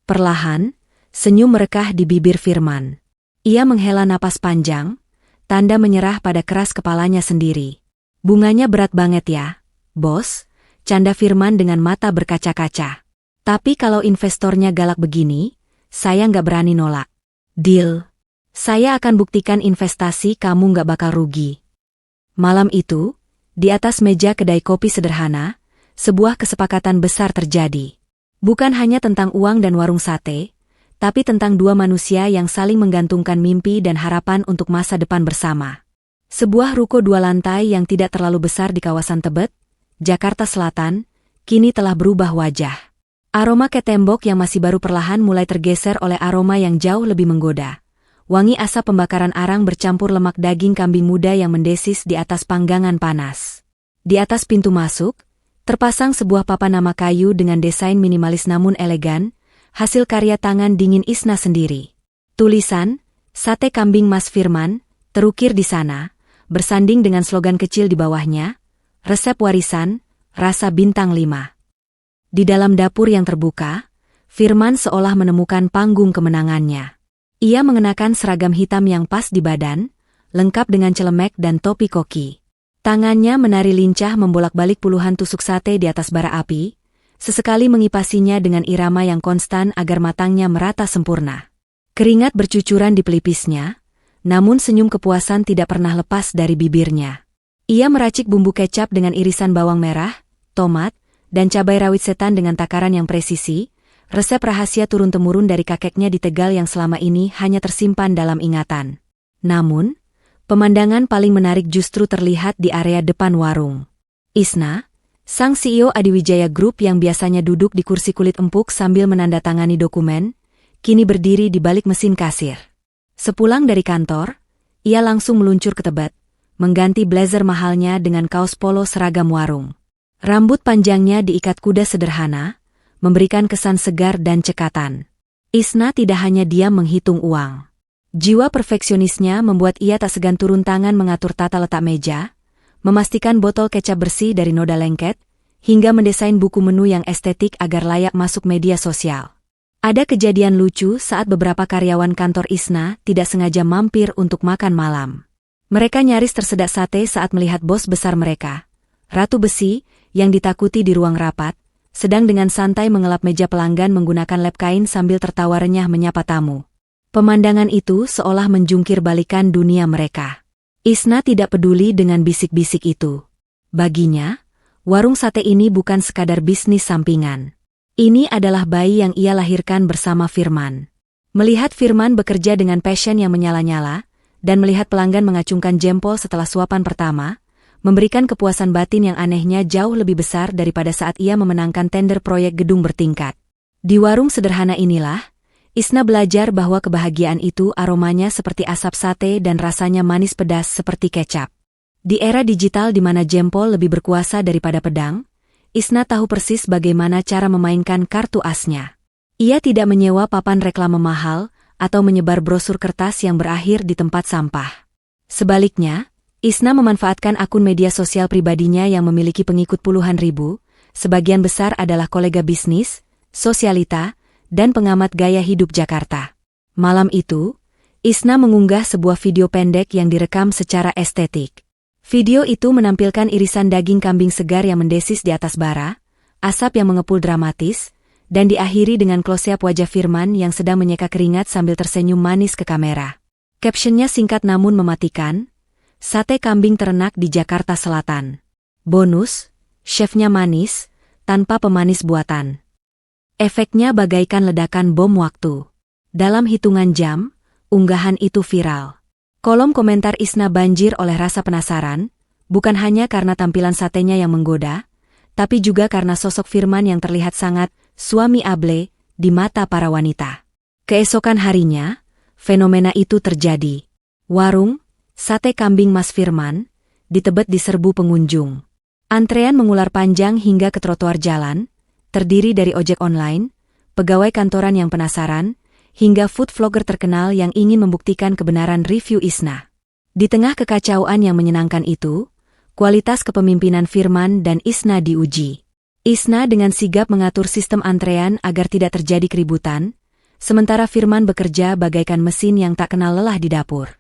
Perlahan, senyum merekah di bibir Firman. Ia menghela napas panjang, tanda menyerah pada keras kepalanya sendiri. Bunganya berat banget ya, bos, canda Firman dengan mata berkaca-kaca. Tapi kalau investornya galak begini, saya nggak berani nolak. Deal. Saya akan buktikan investasi kamu nggak bakal rugi. Malam itu, di atas meja kedai kopi sederhana, sebuah kesepakatan besar terjadi. Bukan hanya tentang uang dan warung sate, tapi tentang dua manusia yang saling menggantungkan mimpi dan harapan untuk masa depan bersama. Sebuah ruko 2 lantai yang tidak terlalu besar di kawasan Tebet, Jakarta Selatan, kini telah berubah wajah. Aroma ke tembok yang masih baru perlahan mulai tergeser oleh aroma yang jauh lebih menggoda. Wangi asap pembakaran arang bercampur lemak daging kambing muda yang mendesis di atas panggangan panas. Di atas pintu masuk, terpasang sebuah papan nama kayu dengan desain minimalis namun elegan, hasil karya tangan dingin Isna sendiri. Tulisan, Sate Kambing Mas Firman, terukir di sana, bersanding dengan slogan kecil di bawahnya, resep warisan, rasa bintang 5. Di dalam dapur yang terbuka, Firman seolah menemukan panggung kemenangannya. Ia mengenakan seragam hitam yang pas di badan, lengkap dengan celemek dan topi koki. Tangannya menari lincah membolak-balik puluhan tusuk sate di atas bara api, sesekali mengipasinya dengan irama yang konstan agar matangnya merata sempurna. Keringat bercucuran di pelipisnya, namun senyum kepuasan tidak pernah lepas dari bibirnya. Ia meracik bumbu kecap dengan irisan bawang merah, tomat, dan cabai rawit setan dengan takaran yang presisi, resep rahasia turun-temurun dari kakeknya di Tegal yang selama ini hanya tersimpan dalam ingatan. Namun, pemandangan paling menarik justru terlihat di area depan warung. Isna, sang CEO Adiwijaya Group yang biasanya duduk di kursi kulit empuk sambil menandatangani dokumen, kini berdiri di balik mesin kasir. Sepulang dari kantor, ia langsung meluncur ke Tebet, mengganti blazer mahalnya dengan kaos polo seragam warung. Rambut panjangnya diikat kuda sederhana, memberikan kesan segar dan cekatan. Isna tidak hanya diam menghitung uang. Jiwa perfeksionisnya membuat ia tak segan turun tangan mengatur tata letak meja, memastikan botol kecap bersih dari noda lengket, hingga mendesain buku menu yang estetik agar layak masuk media sosial. Ada kejadian lucu saat beberapa karyawan kantor Isna tidak sengaja mampir untuk makan malam. Mereka nyaris tersedak sate saat melihat bos besar mereka, Ratu Besi, yang ditakuti di ruang rapat, sedang dengan santai mengelap meja pelanggan menggunakan lap kain sambil tertawa renyah menyapa tamu. Pemandangan itu seolah menjungkir balikan dunia mereka. Isna tidak peduli dengan bisik-bisik itu. Baginya, warung sate ini bukan sekadar bisnis sampingan. Ini adalah bayi yang ia lahirkan bersama Firman. Melihat Firman bekerja dengan passion yang menyala-nyala, dan melihat pelanggan mengacungkan jempol setelah suapan pertama, memberikan kepuasan batin yang anehnya jauh lebih besar daripada saat ia memenangkan tender proyek gedung bertingkat. Di warung sederhana inilah, Isna belajar bahwa kebahagiaan itu aromanya seperti asap sate dan rasanya manis pedas seperti kecap. Di era digital di mana jempol lebih berkuasa daripada pedang, Isna tahu persis bagaimana cara memainkan kartu asnya. Ia tidak menyewa papan reklame mahal atau menyebar brosur kertas yang berakhir di tempat sampah. Sebaliknya, Isna memanfaatkan akun media sosial pribadinya yang memiliki pengikut puluhan ribu, sebagian besar adalah kolega bisnis, sosialita, dan pengamat gaya hidup Jakarta. Malam itu, Isna mengunggah sebuah video pendek yang direkam secara estetik. Video itu menampilkan irisan daging kambing segar yang mendesis di atas bara, asap yang mengepul dramatis, dan diakhiri dengan close-up wajah Firman yang sedang menyeka keringat sambil tersenyum manis ke kamera. Captionnya singkat namun mematikan, Sate kambing ternak di Jakarta Selatan. Bonus, chefnya manis, tanpa pemanis buatan. Efeknya bagaikan ledakan bom waktu. Dalam hitungan jam, unggahan itu viral. Kolom komentar Isna banjir oleh rasa penasaran, bukan hanya karena tampilan satenya yang menggoda, tapi juga karena sosok Firman yang terlihat sangat suami able di mata para wanita. Keesokan harinya, fenomena itu terjadi. Warung Sate Kambing Mas Firman di Tebet diserbu pengunjung. Antrean mengular panjang hingga ke trotoar jalan, terdiri dari ojek online, pegawai kantoran yang penasaran, hingga food vlogger terkenal yang ingin membuktikan kebenaran review Isna. Di tengah kekacauan yang menyenangkan itu, kualitas kepemimpinan Firman dan Isna diuji. Isna dengan sigap mengatur sistem antrean agar tidak terjadi keributan, sementara Firman bekerja bagaikan mesin yang tak kenal lelah di dapur.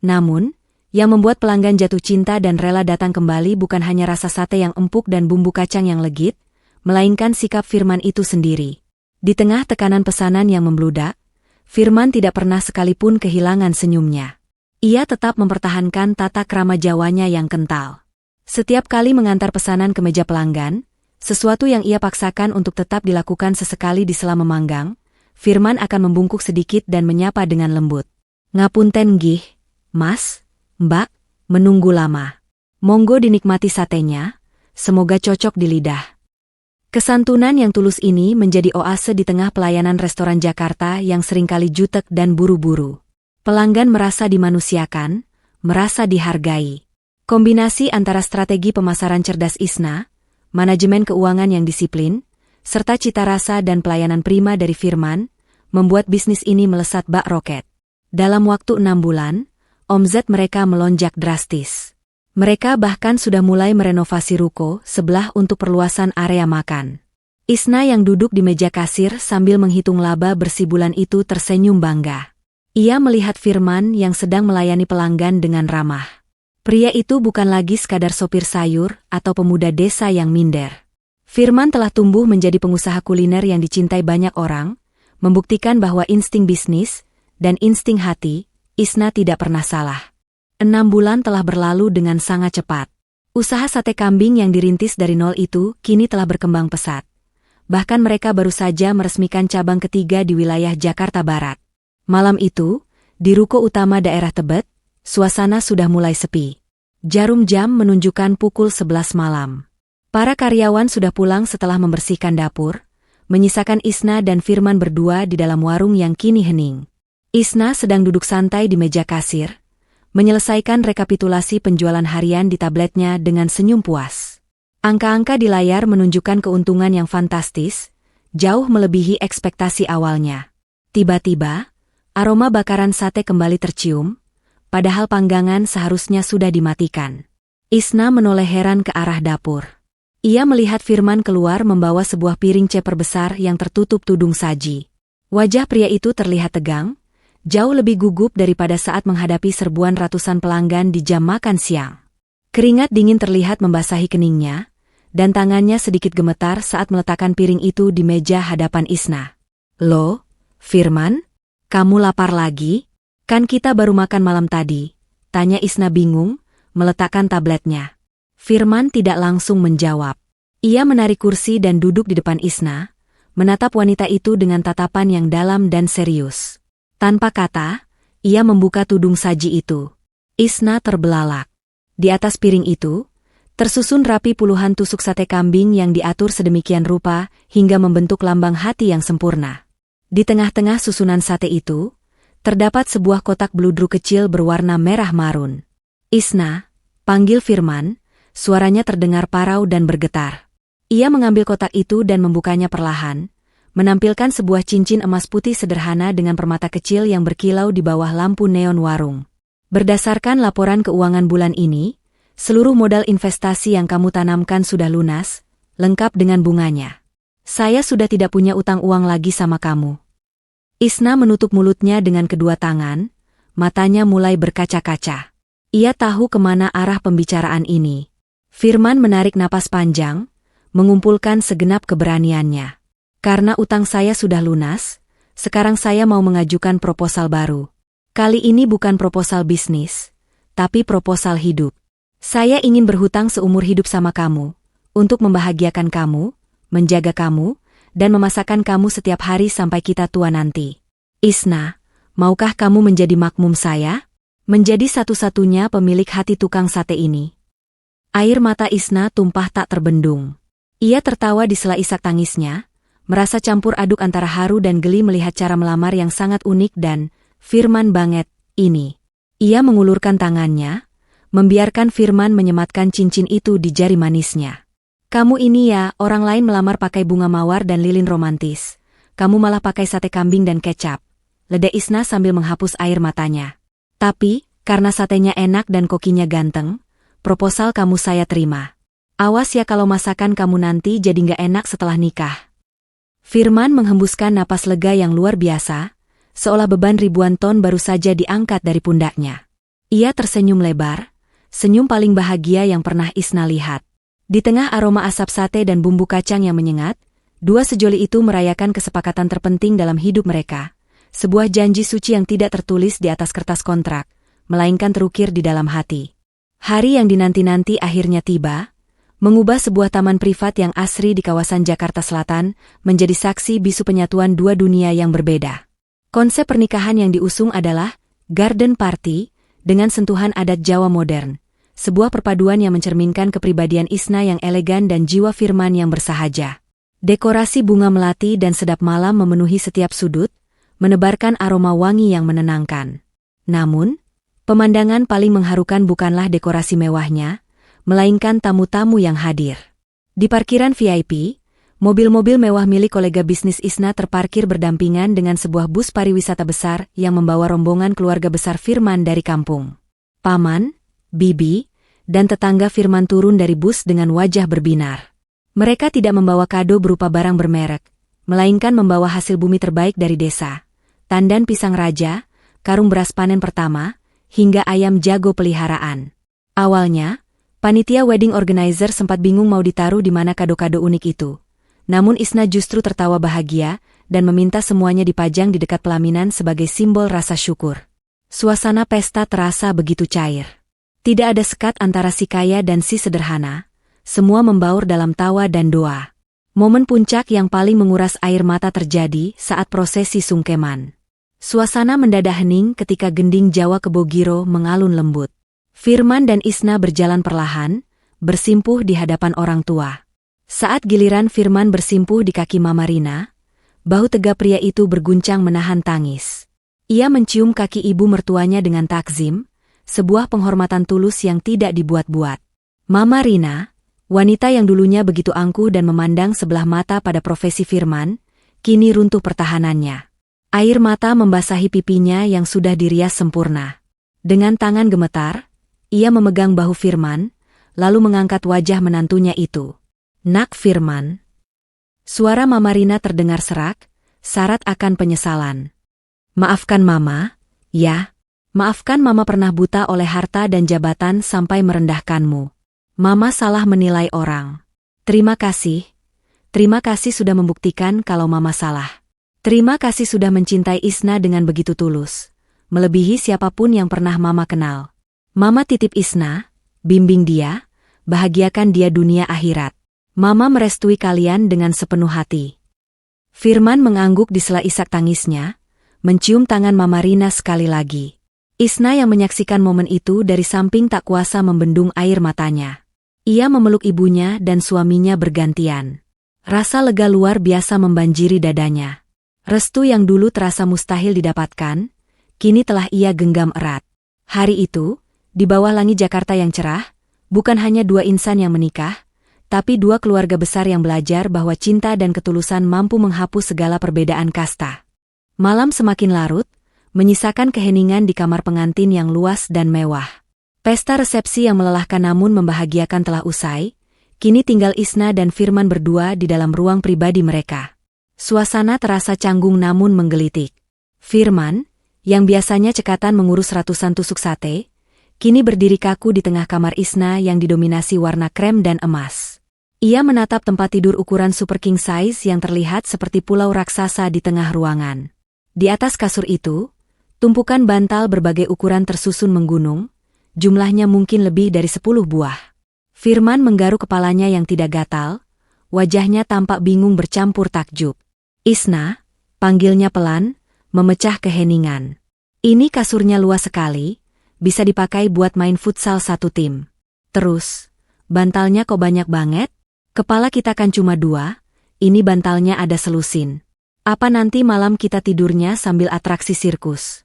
Namun, Yang membuat pelanggan jatuh cinta dan rela datang kembali bukan hanya rasa sate yang empuk dan bumbu kacang yang legit, melainkan sikap Firman itu sendiri. Di tengah tekanan pesanan yang membludak, Firman tidak pernah sekalipun kehilangan senyumnya. Ia tetap mempertahankan tata krama Jawanya yang kental. Setiap kali mengantar pesanan ke meja pelanggan, sesuatu yang ia paksakan untuk tetap dilakukan sesekali di sela memanggang, Firman akan membungkuk sedikit dan menyapa dengan lembut. "Ngapunten nggih, Mas, Mbak, menunggu lama. Monggo dinikmati satenya, semoga cocok di lidah." Kesantunan yang tulus ini menjadi oase di tengah pelayanan restoran Jakarta yang seringkali jutek dan buru-buru. Pelanggan merasa dimanusiakan, merasa dihargai. Kombinasi antara strategi pemasaran cerdas Isna, manajemen keuangan yang disiplin, serta cita rasa dan pelayanan prima dari Firman, membuat bisnis ini melesat bak roket. Dalam waktu 6 bulan, omzet mereka melonjak drastis. Mereka bahkan sudah mulai merenovasi ruko sebelah untuk perluasan area makan. Isna yang duduk di meja kasir sambil menghitung laba bersih bulan itu tersenyum bangga. Ia melihat Firman yang sedang melayani pelanggan dengan ramah. Pria itu bukan lagi sekadar sopir sayur atau pemuda desa yang minder. Firman telah tumbuh menjadi pengusaha kuliner yang dicintai banyak orang, membuktikan bahwa insting bisnis dan insting hati, Isna tidak pernah salah. 6 bulan telah berlalu dengan sangat cepat. Usaha sate kambing yang dirintis dari nol itu kini telah berkembang pesat. Bahkan mereka baru saja meresmikan cabang ketiga di wilayah Jakarta Barat. Malam itu, di ruko utama daerah Tebet, suasana sudah mulai sepi. Jarum jam menunjukkan pukul 11 malam. Para karyawan sudah pulang setelah membersihkan dapur, menyisakan Isna dan Firman berdua di dalam warung yang kini hening. Isna sedang duduk santai di meja kasir, menyelesaikan rekapitulasi penjualan harian di tabletnya dengan senyum puas. Angka-angka di layar menunjukkan keuntungan yang fantastis, jauh melebihi ekspektasi awalnya. Tiba-tiba, aroma bakaran sate kembali tercium, padahal panggangan seharusnya sudah dimatikan. Isna menoleh heran ke arah dapur. Ia melihat Firman keluar membawa sebuah piring ceper besar yang tertutup tudung saji. Wajah pria itu terlihat tegang, jauh lebih gugup daripada saat menghadapi serbuan ratusan pelanggan di jam makan siang. Keringat dingin terlihat membasahi keningnya, dan tangannya sedikit gemetar saat meletakkan piring itu di meja hadapan Isna. "Loh, Firman? Kamu lapar lagi? Kan kita baru makan malam tadi," tanya Isna bingung, meletakkan tabletnya. Firman tidak langsung menjawab. Ia menarik kursi dan duduk di depan Isna, menatap wanita itu dengan tatapan yang dalam dan serius. Tanpa kata, ia membuka tudung saji itu. Isna terbelalak. Di atas piring itu, tersusun rapi puluhan tusuk sate kambing yang diatur sedemikian rupa hingga membentuk lambang hati yang sempurna. Di tengah-tengah susunan sate itu, terdapat sebuah kotak bludru kecil berwarna merah marun. "Isna," panggil Firman, suaranya terdengar parau dan bergetar. Ia mengambil kotak itu dan membukanya perlahan, menampilkan sebuah cincin emas putih sederhana dengan permata kecil yang berkilau di bawah lampu neon warung. "Berdasarkan laporan keuangan bulan ini, seluruh modal investasi yang kamu tanamkan sudah lunas, lengkap dengan bunganya. Saya sudah tidak punya utang uang lagi sama kamu." Isna menutup mulutnya dengan kedua tangan, matanya mulai berkaca-kaca. Ia tahu kemana arah pembicaraan ini. Firman menarik napas panjang, mengumpulkan segenap keberaniannya. "Karena utang saya sudah lunas, sekarang saya mau mengajukan proposal baru. Kali ini bukan proposal bisnis, tapi proposal hidup. Saya ingin berhutang seumur hidup sama kamu, untuk membahagiakan kamu, menjaga kamu, dan memasakkan kamu setiap hari sampai kita tua nanti. Isna, maukah kamu menjadi makmum saya? Menjadi satu-satunya pemilik hati tukang sate ini?" Air mata Isna tumpah tak terbendung. Ia tertawa di sela isak tangisnya, merasa campur aduk antara haru dan geli melihat cara melamar yang sangat unik dan Firman banget ini. Ia mengulurkan tangannya, membiarkan Firman menyematkan cincin itu di jari manisnya. "Kamu ini ya, orang lain melamar pakai bunga mawar dan lilin romantis. Kamu malah pakai sate kambing dan kecap," leda Isna sambil menghapus air matanya. "Tapi, karena satenya enak dan kokinya ganteng, proposal kamu saya terima. Awas ya kalau masakan kamu nanti jadi nggak enak setelah nikah." Firman menghembuskan napas lega yang luar biasa, seolah beban ribuan ton baru saja diangkat dari pundaknya. Ia tersenyum lebar, senyum paling bahagia yang pernah Isna lihat. Di tengah aroma asap sate dan bumbu kacang yang menyengat, dua sejoli itu merayakan kesepakatan terpenting dalam hidup mereka. Sebuah janji suci yang tidak tertulis di atas kertas kontrak, melainkan terukir di dalam hati. Hari yang dinanti-nanti akhirnya tiba, mengubah sebuah taman privat yang asri di kawasan Jakarta Selatan menjadi saksi bisu penyatuan dua dunia yang berbeda. Konsep pernikahan yang diusung adalah garden party dengan sentuhan adat Jawa modern, sebuah perpaduan yang mencerminkan kepribadian Isna yang elegan dan jiwa Firman yang bersahaja. Dekorasi bunga melati dan sedap malam memenuhi setiap sudut, menebarkan aroma wangi yang menenangkan. Namun, pemandangan paling mengharukan bukanlah dekorasi mewahnya, melainkan tamu-tamu yang hadir. Di parkiran VIP, mobil-mobil mewah milik kolega bisnis Isna terparkir berdampingan dengan sebuah bus pariwisata besar yang membawa rombongan keluarga besar Firman dari kampung. Paman, bibi, dan tetangga Firman turun dari bus dengan wajah berbinar. Mereka tidak membawa kado berupa barang bermerek, melainkan membawa hasil bumi terbaik dari desa, tandan pisang raja, karung beras panen pertama, hingga ayam jago peliharaan. Awalnya, panitia wedding organizer sempat bingung mau ditaruh di mana kado-kado unik itu. Namun Isna justru tertawa bahagia dan meminta semuanya dipajang di dekat pelaminan sebagai simbol rasa syukur. Suasana pesta terasa begitu cair. Tidak ada sekat antara si kaya dan si sederhana. Semua membaur dalam tawa dan doa. Momen puncak yang paling menguras air mata terjadi saat prosesi sungkeman. Suasana mendadak hening ketika gending Jawa Kebogiro mengalun lembut. Firman dan Isna berjalan perlahan, bersimpuh di hadapan orang tua. Saat giliran Firman bersimpuh di kaki Mama Rina, bahu tegap pria itu berguncang menahan tangis. Ia mencium kaki ibu mertuanya dengan takzim, sebuah penghormatan tulus yang tidak dibuat-buat. Mama Rina, wanita yang dulunya begitu angkuh dan memandang sebelah mata pada profesi Firman, kini runtuh pertahanannya. Air mata membasahi pipinya yang sudah dirias sempurna. Dengan tangan gemetar, ia memegang bahu Firman, lalu mengangkat wajah menantunya itu. Nak Firman. Suara Mama Rina terdengar serak, syarat akan penyesalan. Maafkan Mama, ya. Maafkan Mama pernah buta oleh harta dan jabatan sampai merendahkanmu. Mama salah menilai orang. Terima kasih. Terima kasih sudah membuktikan kalau Mama salah. Terima kasih sudah mencintai Isna dengan begitu tulus, melebihi siapapun yang pernah Mama kenal. Mama titip Isna, bimbing dia, bahagiakan dia dunia akhirat. Mama merestui kalian dengan sepenuh hati. Firman mengangguk di sela isak tangisnya, mencium tangan Mama Rina sekali lagi. Isna yang menyaksikan momen itu dari samping tak kuasa membendung air matanya. Ia memeluk ibunya dan suaminya bergantian. Rasa lega luar biasa membanjiri dadanya. Restu yang dulu terasa mustahil didapatkan, kini telah ia genggam erat. Hari itu, di bawah langit Jakarta yang cerah, bukan hanya dua insan yang menikah, tapi dua keluarga besar yang belajar bahwa cinta dan ketulusan mampu menghapus segala perbedaan kasta. Malam semakin larut, menyisakan keheningan di kamar pengantin yang luas dan mewah. Pesta resepsi yang melelahkan namun membahagiakan telah usai, kini tinggal Isna dan Firman berdua di dalam ruang pribadi mereka. Suasana terasa canggung namun menggelitik. Firman, yang biasanya cekatan mengurus ratusan tusuk sate, kini berdiri kaku di tengah kamar Isna yang didominasi warna krem dan emas. Ia menatap tempat tidur ukuran super king size yang terlihat seperti pulau raksasa di tengah ruangan. Di atas kasur itu, tumpukan bantal berbagai ukuran tersusun menggunung, jumlahnya mungkin lebih dari 10 buah. Firman menggaruk kepalanya yang tidak gatal, wajahnya tampak bingung bercampur takjub. Isna, panggilnya pelan, memecah keheningan. Ini kasurnya luas sekali, bisa dipakai buat main futsal satu tim. Terus, bantalnya kok banyak banget? Kepala kita kan cuma 2, ini bantalnya ada selusin. Apa nanti malam kita tidurnya sambil atraksi sirkus?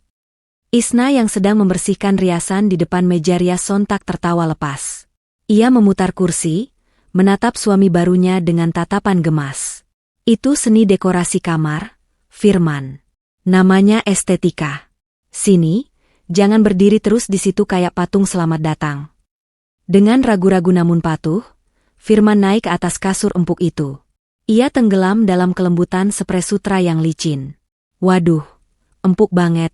Isna yang sedang membersihkan riasan di depan meja rias sontak tertawa lepas. Ia memutar kursi, menatap suami barunya dengan tatapan gemas. Itu seni dekorasi kamar, Firman. Namanya estetika. Sini, jangan berdiri terus di situ kayak patung selamat datang. Dengan ragu-ragu namun patuh, Firman naik ke atas kasur empuk itu. Ia tenggelam dalam kelembutan spray sutra yang licin. Waduh, empuk banget.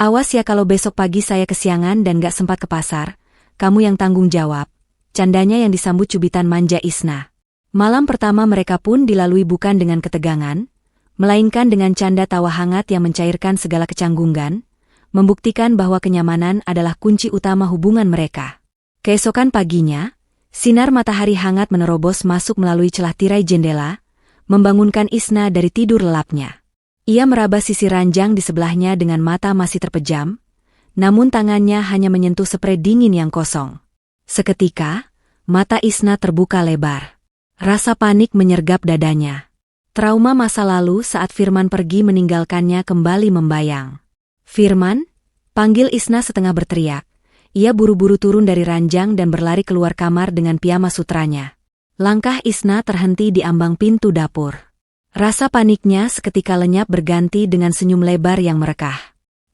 Awas ya kalau besok pagi saya kesiangan dan gak sempat ke pasar, kamu yang tanggung jawab. Candanya yang disambut cubitan manja Isna. Malam pertama mereka pun dilalui bukan dengan ketegangan, melainkan dengan canda tawa hangat yang mencairkan segala kecanggungan, membuktikan bahwa kenyamanan adalah kunci utama hubungan mereka. Keesokan paginya, sinar matahari hangat menerobos masuk melalui celah tirai jendela, membangunkan Isna dari tidur lelapnya. Ia meraba sisi ranjang di sebelahnya dengan mata masih terpejam, namun tangannya hanya menyentuh sprei dingin yang kosong. Seketika, mata Isna terbuka lebar. Rasa panik menyergap dadanya. Trauma masa lalu saat Firman pergi meninggalkannya kembali membayang. Firman, panggil Isna setengah berteriak. Ia buru-buru turun dari ranjang dan berlari keluar kamar dengan piyama sutranya. Langkah Isna terhenti di ambang pintu dapur. Rasa paniknya seketika lenyap berganti dengan senyum lebar yang merekah.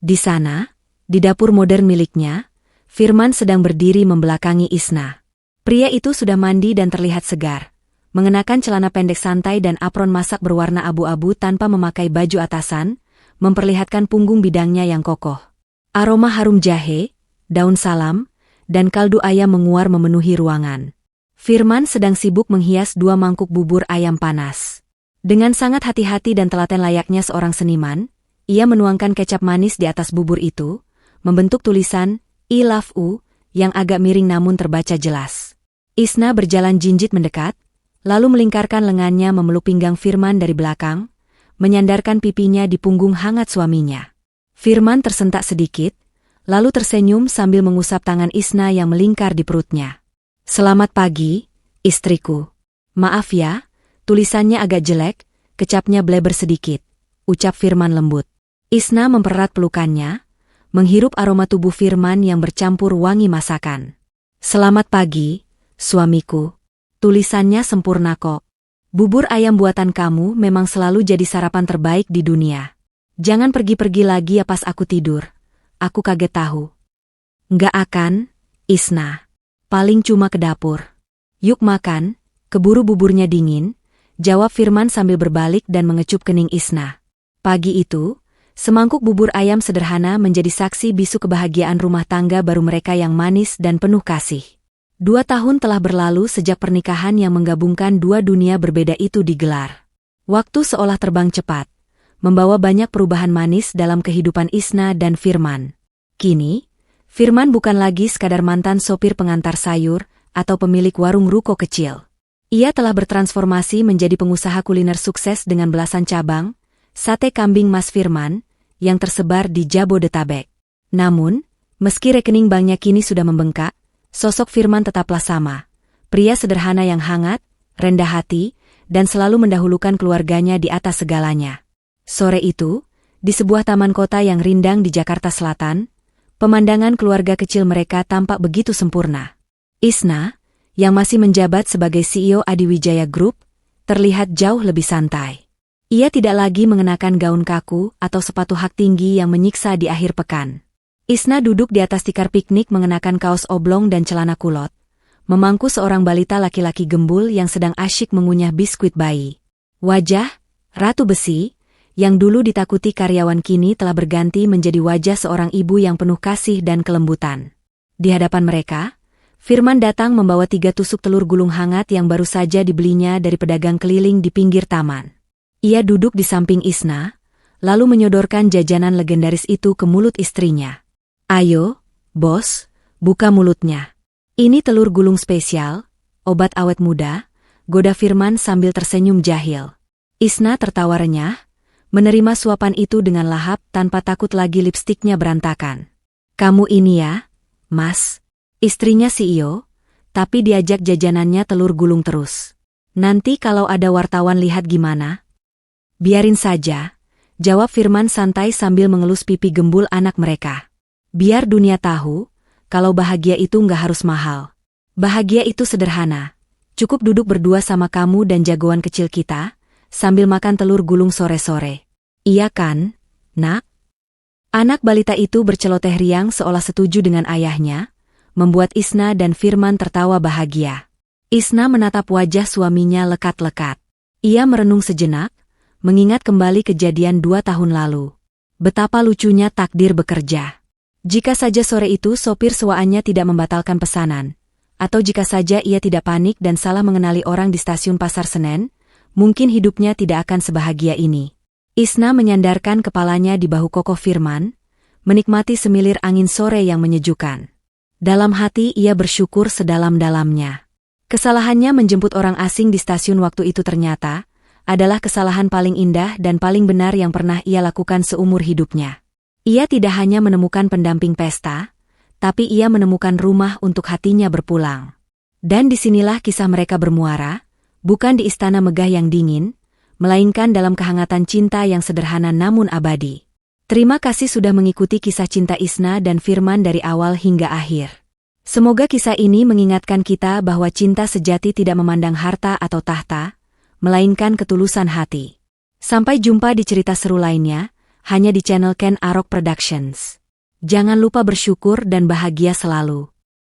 Di sana, di dapur modern miliknya, Firman sedang berdiri membelakangi Isna. Pria itu sudah mandi dan terlihat segar, mengenakan celana pendek santai dan apron masak berwarna abu-abu tanpa memakai baju atasan, memperlihatkan punggung bidangnya yang kokoh. Aroma harum jahe, daun salam, dan kaldu ayam menguar memenuhi ruangan. Firman sedang sibuk menghias 2 mangkuk bubur ayam panas. Dengan sangat hati-hati dan telaten layaknya seorang seniman, ia menuangkan kecap manis di atas bubur itu, membentuk tulisan, I love you, yang agak miring namun terbaca jelas. Isna berjalan jinjit mendekat, lalu melingkarkan lengannya memeluk pinggang Firman dari belakang, menyandarkan pipinya di punggung hangat suaminya. Firman tersentak sedikit, lalu tersenyum sambil mengusap tangan Isna yang melingkar di perutnya. Selamat pagi, istriku. Maaf ya, tulisannya agak jelek, kecapnya bleber sedikit, ucap Firman lembut. Isna mempererat pelukannya, menghirup aroma tubuh Firman yang bercampur wangi masakan. Selamat pagi, suamiku. Tulisannya sempurna kok. Bubur ayam buatan kamu memang selalu jadi sarapan terbaik di dunia. Jangan pergi-pergi lagi ya pas aku tidur. Aku kaget tahu. Nggak akan, Isna. Paling cuma ke dapur. Yuk makan, keburu buburnya dingin, jawab Firman sambil berbalik dan mengecup kening Isna. Pagi itu, semangkuk bubur ayam sederhana menjadi saksi bisu kebahagiaan rumah tangga baru mereka yang manis dan penuh kasih. 2 tahun telah berlalu sejak pernikahan yang menggabungkan 2 dunia berbeda itu digelar. Waktu seolah terbang cepat, membawa banyak perubahan manis dalam kehidupan Isna dan Firman. Kini, Firman bukan lagi sekadar mantan sopir pengantar sayur atau pemilik warung ruko kecil. Ia telah bertransformasi menjadi pengusaha kuliner sukses dengan belasan cabang, sate kambing Mas Firman, yang tersebar di Jabodetabek. Namun, meski rekening banknya kini sudah membengkak, sosok Firman tetaplah sama. Pria sederhana yang hangat, rendah hati, dan selalu mendahulukan keluarganya di atas segalanya. Sore itu, di sebuah taman kota yang rindang di Jakarta Selatan, pemandangan keluarga kecil mereka tampak begitu sempurna. Isna, yang masih menjabat sebagai CEO Adiwijaya Group, terlihat jauh lebih santai. Ia tidak lagi mengenakan gaun kaku atau sepatu hak tinggi yang menyiksa di akhir pekan. Isna duduk di atas tikar piknik mengenakan kaos oblong dan celana kulot, memangku seorang balita laki-laki gembul yang sedang asyik mengunyah biskuit bayi. Wajah, Ratu Besi, yang dulu ditakuti karyawan kini telah berganti menjadi wajah seorang ibu yang penuh kasih dan kelembutan. Di hadapan mereka, Firman datang membawa 3 tusuk telur gulung hangat yang baru saja dibelinya dari pedagang keliling di pinggir taman. Ia duduk di samping Isna, lalu menyodorkan jajanan legendaris itu ke mulut istrinya. Ayo, bos, buka mulutnya. Ini telur gulung spesial, obat awet muda, goda Firman sambil tersenyum jahil. Isna tertawa renyah, menerima suapan itu dengan lahap tanpa takut lagi lipstiknya berantakan. Kamu ini ya, Mas, istrinya CEO, tapi diajak jajanannya telur gulung terus. Nanti kalau ada wartawan lihat gimana? Biarin saja, jawab Firman santai sambil mengelus pipi gembul anak mereka. Biar dunia tahu, kalau bahagia itu nggak harus mahal. Bahagia itu sederhana. Cukup duduk berdua sama kamu dan jagoan kecil kita, sambil makan telur gulung sore-sore. Iya kan, nak? Anak balita itu berceloteh riang seolah setuju dengan ayahnya, membuat Isna dan Firman tertawa bahagia. Isna menatap wajah suaminya lekat-lekat. Ia merenung sejenak, mengingat kembali kejadian 2 tahun lalu. Betapa lucunya takdir bekerja. Jika saja sore itu sopir sewaannya tidak membatalkan pesanan, atau jika saja ia tidak panik dan salah mengenali orang di stasiun Pasar Senen, mungkin hidupnya tidak akan sebahagia ini. Isna menyandarkan kepalanya di bahu kokoh Firman, menikmati semilir angin sore yang menyejukkan. Dalam hati ia bersyukur sedalam-dalamnya. Kesalahannya menjemput orang asing di stasiun waktu itu ternyata adalah kesalahan paling indah dan paling benar yang pernah ia lakukan seumur hidupnya. Ia tidak hanya menemukan pendamping pesta, tapi ia menemukan rumah untuk hatinya berpulang. Dan disinilah kisah mereka bermuara, bukan di istana megah yang dingin, melainkan dalam kehangatan cinta yang sederhana namun abadi. Terima kasih sudah mengikuti kisah cinta Isna dan Firman dari awal hingga akhir. Semoga kisah ini mengingatkan kita bahwa cinta sejati tidak memandang harta atau tahta, melainkan ketulusan hati. Sampai jumpa di cerita seru lainnya, hanya di channel Ken Arok Productions. Jangan lupa bersyukur dan bahagia selalu.